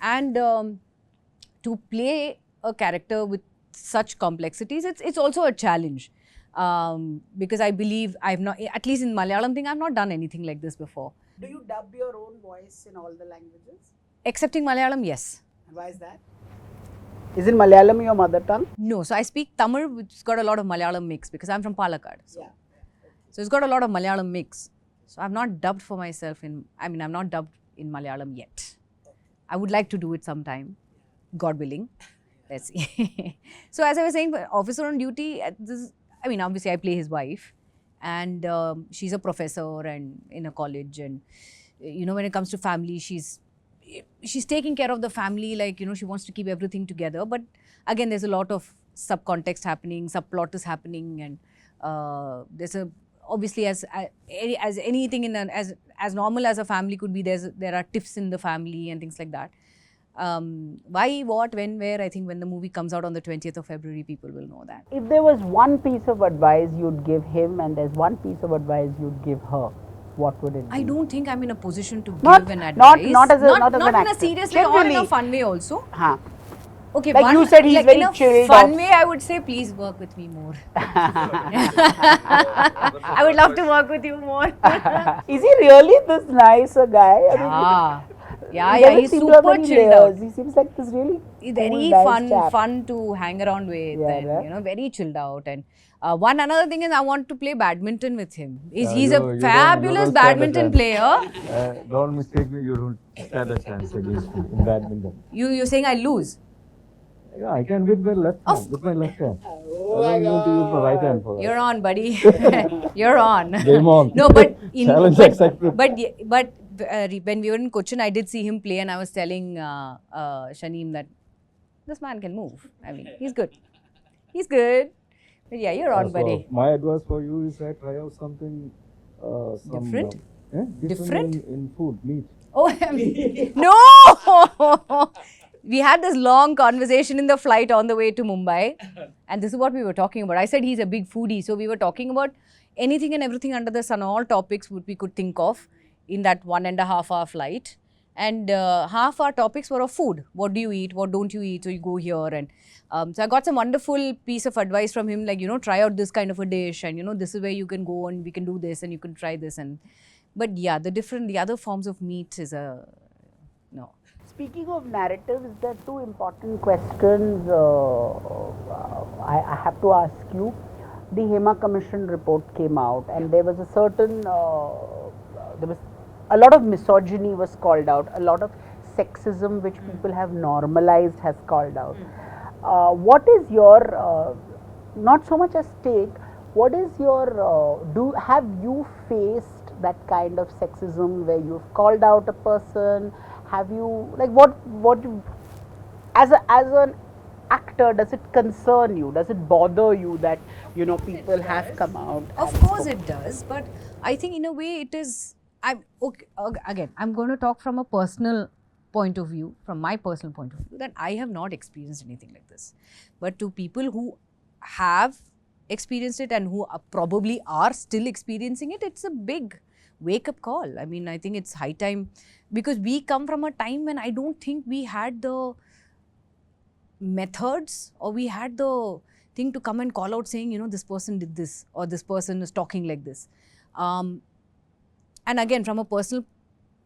and to play a character with such complexities, it's also a challenge. Because I believe I've not, at least in Malayalam thing, I've not done anything like this before. Do you dub your own voice in all the languages? Excepting Malayalam, yes. And why is that? Isn't Malayalam your mother tongue? No, so I speak Tamil, which has got a lot of Malayalam mix because I'm from Palakkad. So. Yeah. So it's got a lot of Malayalam mix. So I've not dubbed for myself I'm not dubbed in Malayalam yet. I would like to do it sometime, God willing. Let's see. So as I was saying, Officer on Duty, obviously I play his wife, and she's a professor and in a college, and when it comes to family, she's taking care of the family, she wants to keep everything together. But again, there's a lot of subcontext happening, subplot is happening, and there's obviously as anything as normal as a family could be, there are tiffs in the family and things like that. Why, what, when, where, I think when the movie comes out on the 20th of February, people will know that. If there was one piece of advice you'd give him and there's one piece of advice you'd give her, what would it be? I don't think I'm in a position to give an advice. Not as an in actor. A serious way or in a fun way also. Huh. Okay, like you said, he's very in a chilled. Fun way, I would say, please work with me more. I would love to work with you more. Is he really this nice a guy? Yeah, he's super chilled out. He seems like this really very cool, fun to hang around with, yeah, and right? Very chilled out. And another thing is, I want to play badminton with him. He's you a don't fabulous stand a badminton chance. player. Don't mistake me, you don't stand a chance against me in badminton. You're saying I lose? Yeah, I can with my left hand, with my left hand. I don't need to use my right hand for that. You're on, buddy. You're on. Game on. No, but Challenge accepted. But when we were in Cochin, I did see him play, and I was telling Shaneem that this man can move. I mean, he's good. He's good. But yeah, you're on, buddy. My advice for you is that try out something Different? different in food, meat. Oh, no! We had this long conversation in the flight on the way to Mumbai, and this is what we were talking about. I said he's a big foodie, so we were talking about anything and everything under the sun, all topics we could think of in that 1.5 hour flight. And half our topics were of food. What do you eat? What don't you eat? So you go here. And so I got some wonderful piece of advice from him, like, try out this kind of a dish, and this is where you can go and we can do this and you can try this. But yeah, the other forms of meat is no. Speaking of narratives, there are two important questions I have to ask you. The Hema Commission report came out, and there was a certain, there was a lot of misogyny was called out, a lot of sexism which people have normalized has called out. What is your, not so much as take, what is your, have you faced that kind of sexism where you've called out a person? Have you, like, what as an actor, does it concern you? Does it bother you that, people have come out? Of course it does, but I think in a way it is, again, I'm going to talk from a personal point of view, from my personal point of view, that I have not experienced anything like this. But to people who have experienced it and who probably are still experiencing it, it's a big wake-up call. I mean, I think it's high time, because we come from a time when I don't think we had the methods, or we had the thing to come and call out saying, this person did this, or this person is talking like this. And again, from a personal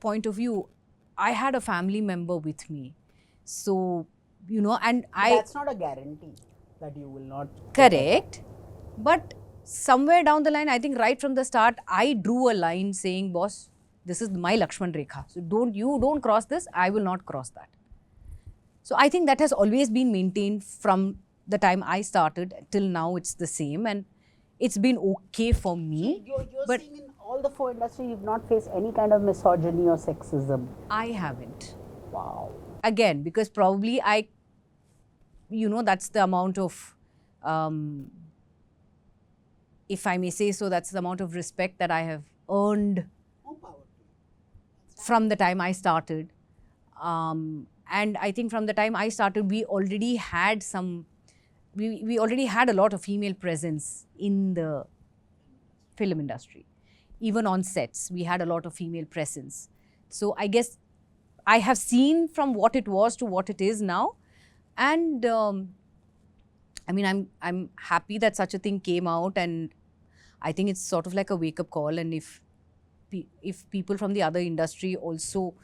point of view, I had a family member with me. So, and That's not a guarantee that you will not. Correct. But somewhere down the line, I think right from the start, I drew a line saying, boss, this is my Lakshman Rekha. So don't cross this, I will not cross that. So I think that has always been maintained from the time I started till now. It's the same, and it's been okay for me. You're but seeing in all the four industries, you've not faced any kind of misogyny or sexism? I haven't. Wow. Again, because probably that's the amount of, if I may say so, that's the amount of respect that I have earned from the time I started. And I think from the time I started, we already had we already had a lot of female presence in the film industry. Even on sets, we had a lot of female presence. So I guess I have seen from what it was to what it is now. And I mean, I'm happy that such a thing came out, and I think it's sort of like a wake-up call. And if people from the other industry also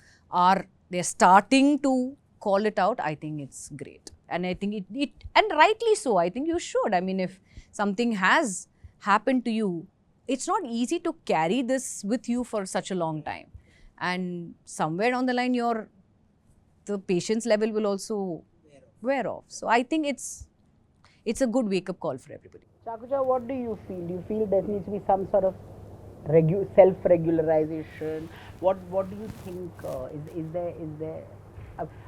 they're starting to call it out, I think it's great. And I think it and rightly so. I think you should. I mean, if something has happened to you, it's not easy to carry this with you for such a long time. And somewhere down the line, the patience level will also wear off. So I think it's a good wake-up call for everybody. Chakucha, what do you feel? Do you feel there needs to be some sort of self-regularization? What do you think is there?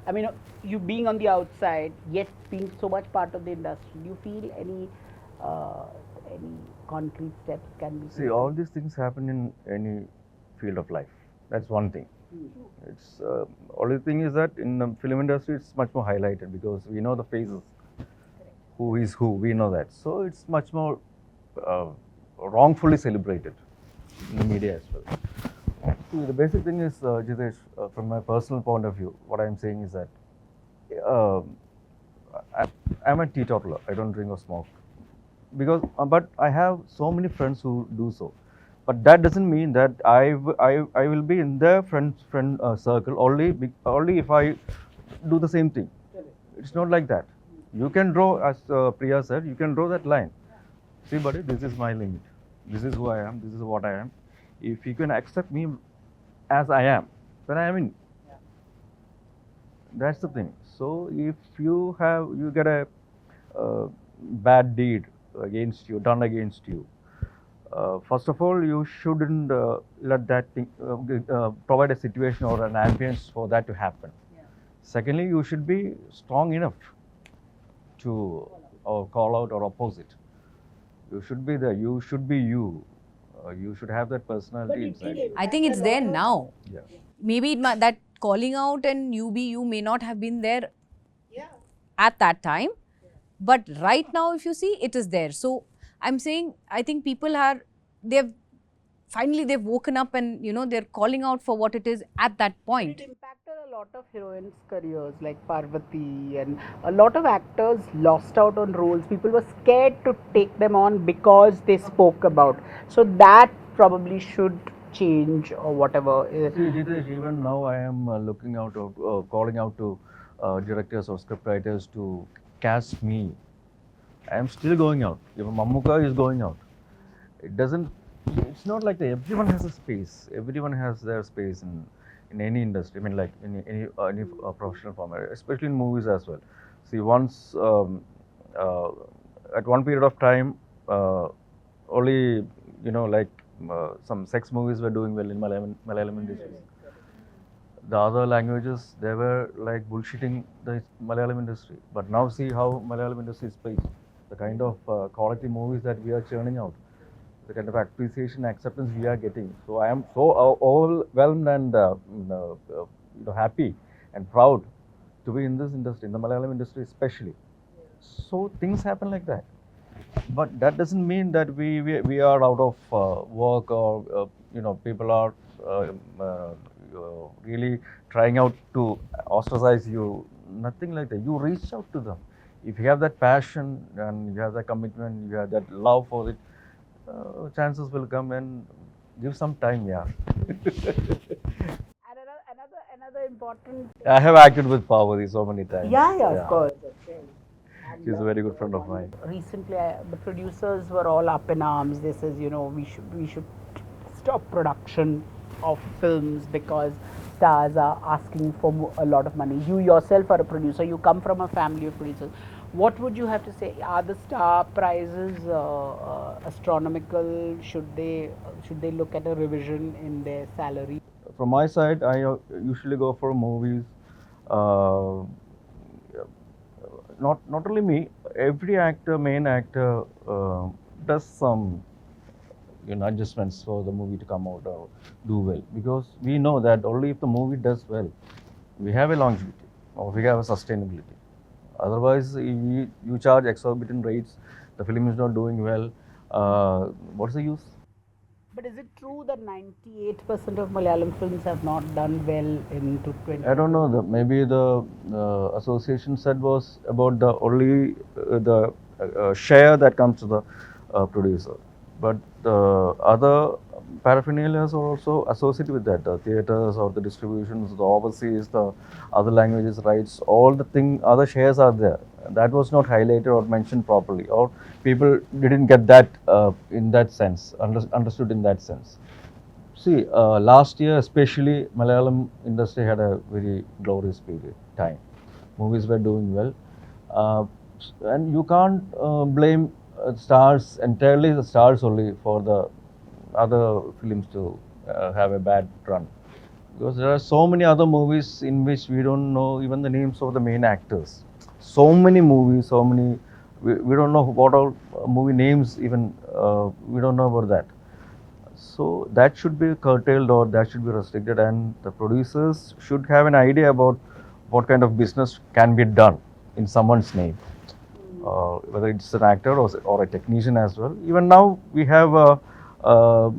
I mean, you being on the outside, yet being so much part of the industry, do you feel any concrete steps can be taken? See, all these things happen in any field of life. That's one thing. It's only thing is that in the film industry, it's much more highlighted because we know the faces. Who is who? We know that. So it's much more wrongfully celebrated in the media as well. See, the basic thing is, Jitesh, from my personal point of view, what I'm saying is that I'm a teetotaler. I don't drink or smoke. But I have so many friends who do so. But that doesn't mean that I will be in their friend circle only if I do the same thing. It's not like that. You can draw, as Priya said, you can draw that line. See, buddy, this is my limit. This is who I am. This is what I am. If you can accept me as I am, then I am in. That's the thing. So if you get a bad deed done against you, first of all, you shouldn't let that thing provide a situation or an ambience for that to happen. Yeah. Secondly, you should be strong enough to call out or oppose it. You should be there. You should be you. You should have that personality inside you. I think it's there now. Yeah. Maybe that calling out and you may not have been there at that time. But right now, if you see, it is there. So I'm saying, I think people they've woken up and, they're calling out for what it is at that point. It impacted a lot of heroines' careers like Parvati, and a lot of actors lost out on roles. People were scared to take them on because they spoke about. So that probably should change or whatever. See, Jitesh, even now I am calling out to directors or scriptwriters to cast me. I am still going out. Even Mammuka is going out. It's not like that. Everyone has a space. Everyone has their space in any industry. I mean, like in any professional form, especially in movies as well. See, once at one period of time, only some sex movies were doing well in Malayalam industry. The other languages, they were like bullshitting the Malayalam industry. But now see how Malayalam industry is placed. The kind of quality movies that we are churning out, the kind of appreciation, acceptance we are getting. So I am so overwhelmed and happy and proud to be in this industry, in the Malayalam industry especially. So things happen like that. But that doesn't mean that we are out of work or people are really trying out to ostracize you. Nothing like that. You reach out to them. If you have that passion and you have that commitment, you have that love for it, chances will come, and give some time, yeah. Another important. I have acted with Parvati so many times. Yeah, of course. She's a very good friend of mine. Recently, the producers were all up in arms. They says, we should stop production of films because stars are asking for a lot of money. You yourself are a producer. You come from a family of producers. What would you have to say? Are the star prizes astronomical? Should they look at a revision in their salary? From my side, I usually go for movies. Uh, not only me, every actor, main actor, does some adjustments for the movie to come out or do well, because we know that only if the movie does well, we have a longevity or we have a sustainability. Otherwise, you charge exorbitant rates, the film is not doing well. What's the use? But is it true that 98% of Malayalam films have not done well in 2020? I don't know. Maybe the association said was about the only the share that comes to the producer, but the other paraphernalias are also associated with that. The theaters or the distributions, the overseas, the other languages rights, all the other shares are there. That was not highlighted or mentioned properly, or people didn't get that in that sense, understood in that sense. See, last year especially, Malayalam industry had a very glorious period time. Movies were doing well, and you can't blame stars entirely the stars only for the other films to have a bad run, because there are so many other movies in which we don't know even the names of the main actors. So many movies, we don't know what all movie names even, we don't know about that. So that should be curtailed or that should be restricted, and the producers should have an idea about what kind of business can be done in someone's name, whether it's an actor or a technician as well. Even now we have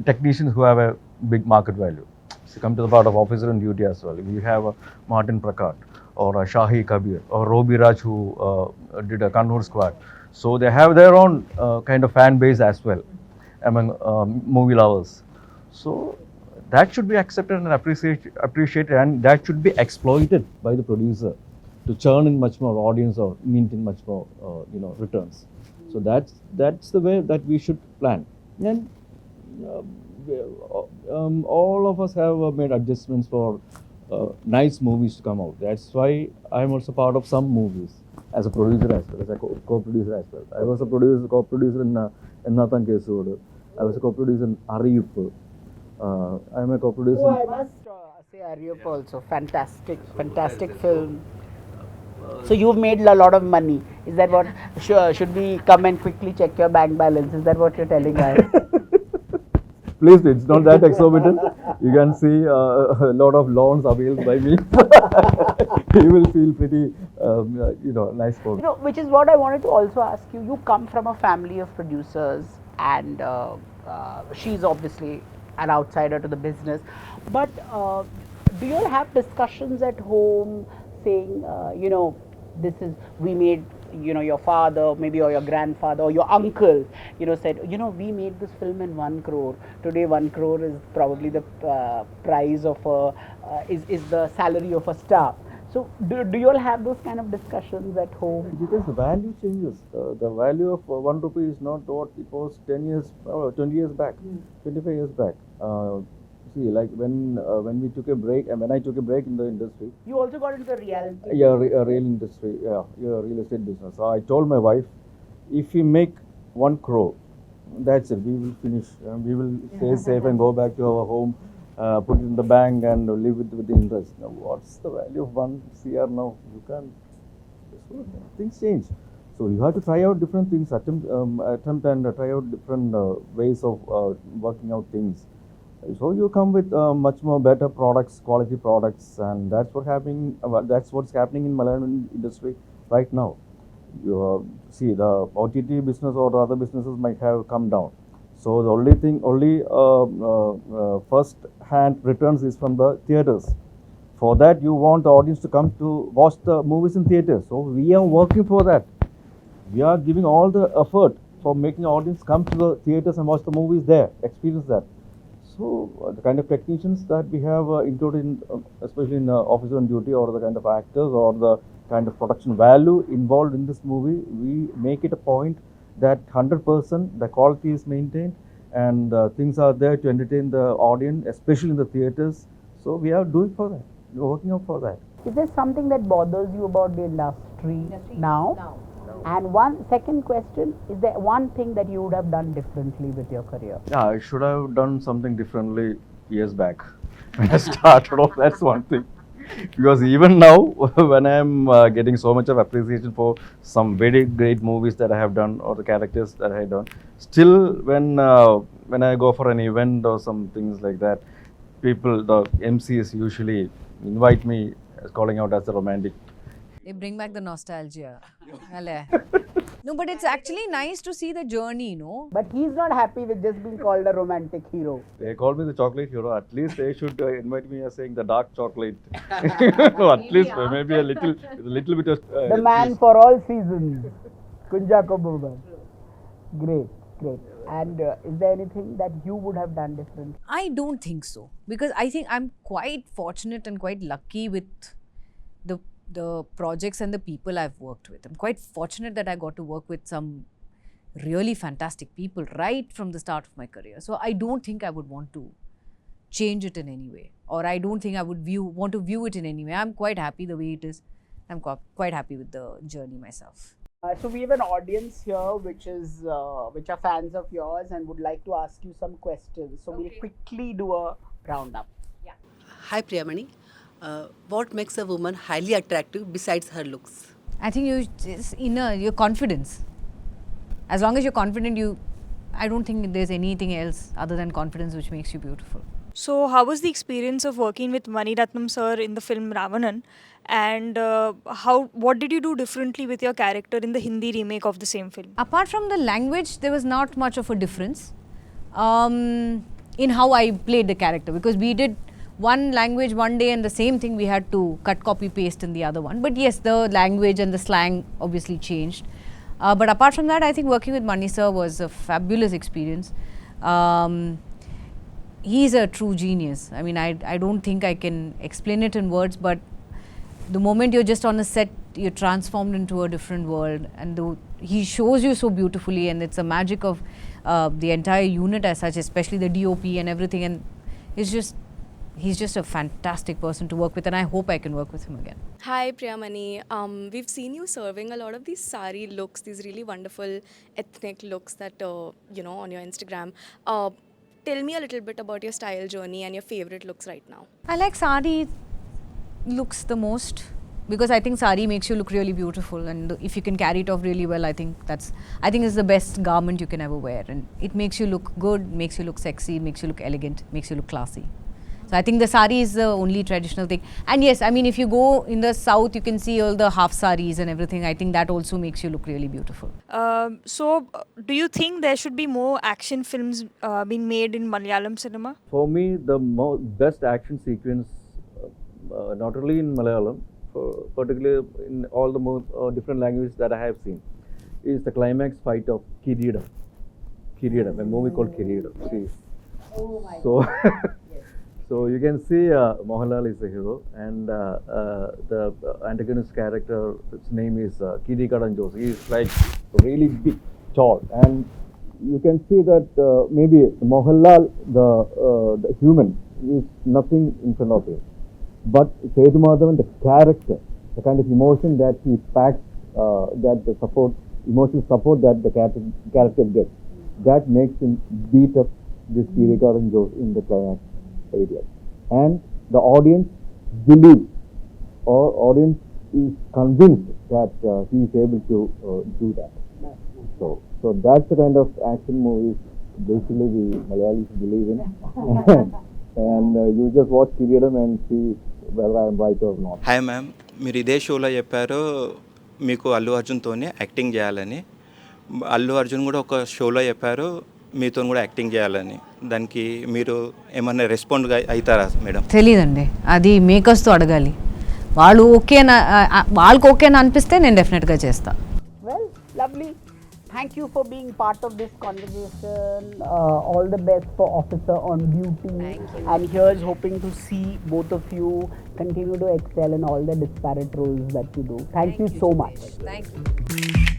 technicians who have a big market value. So come to the part of officer on duty as well. We have Martin Prakat or Shahi Kabir or Robi Raj, who did a Kannur Squad. So they have their own kind of fan base as well among movie lovers. So that should be accepted and appreciated, and that should be exploited by the producer to churn in much more audience or mint in much more returns. So that's the way that we should plan. And all of us have made adjustments for nice movies to come out. That's why I'm also part of some movies as a producer as well, as a co-producer as well. I was a co-producer in Nathan Kesodu. I was a co-producer in Ariyippu. I'm a co-producer. Oh, I must say Ariyippu also. Fantastic film. So you've made a lot of money. Is that what? Should we come and quickly check your bank balance? Is that what you're telling us? Please, it's not that exorbitant. You can see a lot of loans available by me. You will feel pretty, nice for me. Which is what I wanted to also ask you. You come from a family of producers, and she's obviously an outsider to the business. But do you all have discussions at home saying, we made, your father, maybe, or your grandfather, or your uncle, said, we made this film in 1 crore. Today, 1 crore is probably the price of is the salary of a star. So, do you all have those kind of discussions at home? Because the value changes. The value of 1 rupee is not what it was 10 years, 20 years back, 25 years back. See, like when we took a break, and when I took a break in the industry. You also got into the reality. Yeah, real industry. Yeah, real estate business. So I told my wife, if we make 1 crore, that's it. We will finish. We will stay safe and go back to our home, put it in the bank, and live with the interest. Now, what's the value of 1 CR now? You can't. So things change. So you have to try out different things, attempt and try out different ways of working out things. So you come with much more better products, quality products, and that's what's happening. That's what's happening in Malayalam industry right now. You see, the OTT business or the other businesses might have come down. So the only first-hand returns is from the theaters. For that, you want the audience to come to watch the movies in theaters. So we are working for that. We are giving all the effort for making the audience come to the theaters and watch the movies there, experience that. So the kind of technicians that we have included, especially in officer on duty, or the kind of actors or the kind of production value involved in this movie, we make it a point that 100% the quality is maintained and things are there to entertain the audience, especially in the theaters. So we are doing for that. We are working out for that. Is there something that bothers you about the industry now? And one second question, is there one thing that you would have done differently with your career? Yeah, I should have done something differently years back when I started off. That's one thing. Because even now, when I'm getting so much of appreciation for some very great movies that I have done or the characters that I have done, still when I go for an event or some things like that, people, the MCs usually invite me as calling out as a romantic. They bring back the nostalgia. Alle. No, but it's actually nice to see the journey, no? But he's not happy with just being called a romantic hero. They call me the chocolate hero. At least they should invite me as saying the dark chocolate. No, at least maybe a little bit of. The man for all seasons, Kunchacko Boban. Great, great. And is there anything that you would have done different? I don't think so. Because I think I'm quite fortunate and quite lucky with the projects and the people I've worked with. I'm quite fortunate that I got to work with some really fantastic people right from the start of my career. So I don't think I would want to change it in any way, or I don't think I would want to view it in any way. I'm quite happy the way it is. I'm quite happy with the journey myself. So we have an audience here which are fans of yours and would like to ask you some questions. So we'll quickly do a roundup. Hi Priyamani. What makes a woman highly attractive besides her looks? I think your confidence. As long as you're confident, I don't think there's anything else other than confidence which makes you beautiful. So how was the experience of working with Mani Ratnam sir in the film Ravanan, and what did you do differently with your character in the Hindi remake of the same film? Apart from the language, there was not much of a difference in how I played the character, because we did one language one day and the same thing we had to cut, copy, paste in the other one. But yes, the language and the slang obviously changed. But apart from that, I think working with Mani sir was a fabulous experience. He's a true genius. I mean, I don't think I can explain it in words, but the moment you're just on a set, you're transformed into a different world, and he shows you so beautifully, and it's a magic of the entire unit as such, especially the DOP and everything, and he's just a fantastic person to work with, and I hope I can work with him again. Hi Priyamani, we've seen you serving a lot of these sari looks, these really wonderful ethnic looks that on your Instagram. Tell me a little bit about your style journey and your favorite looks right now. I like sari looks the most, because I think sari makes you look really beautiful, and if you can carry it off really well, I think it's the best garment you can ever wear, and it makes you look good, makes you look sexy, makes you look elegant, makes you look classy. So I think the sari is the only traditional thing. And yes, I mean, if you go in the south, you can see all the half saris and everything. I think that also makes you look really beautiful. So do you think there should be more action films being made in Malayalam cinema? For me, the best action sequence, not only in Malayalam, particularly in all the different languages that I have seen, is the climax fight of Kiridam. A movie called Kiridam. See. Oh my God. So you can see Mohanlal is the hero, and the antagonist character, his name is Kiri Karanjos. He is like really big, tall, and you can see that maybe Mohanlal, the human, is nothing in front of him. But Sethu Madhavan, the character, the kind of emotion that he packs, emotional support that the character gets, that makes him beat up this Kiri Karanjos in the climax area. And the audience believes, or audience is convinced that he is able to do that. So that's the kind of action movies basically we Malayalis believe in. And you just watch Kiridam and see whether I am right or not. Hi ma'am, మీరు ఇదే షోలో చెప్పారు మీకు Allu అర్జున్తోనే acting చేయాలని. అల్లు అర్జున్ కూడా ఒక షోలో చెప్పారు మీతో కూడా యాక్టింగ్ చేయాలని. దానికి మీరు ఏమన్నా రెస్పాండ్ అవుతారా మేడం? తెలీదండి, అది మేకర్స్తో అడగాలి. వాళ్ళకి ఓకే అని అనిపిస్తే నేను డెఫినెట్గా చేస్తా. Well, lovely. Thank you for being part of this conversation. All the best for Officer on Duty. Thank you. And here's hoping to see both of you continue to excel in all the disparate roles that you do. Thank you so much. Thank you.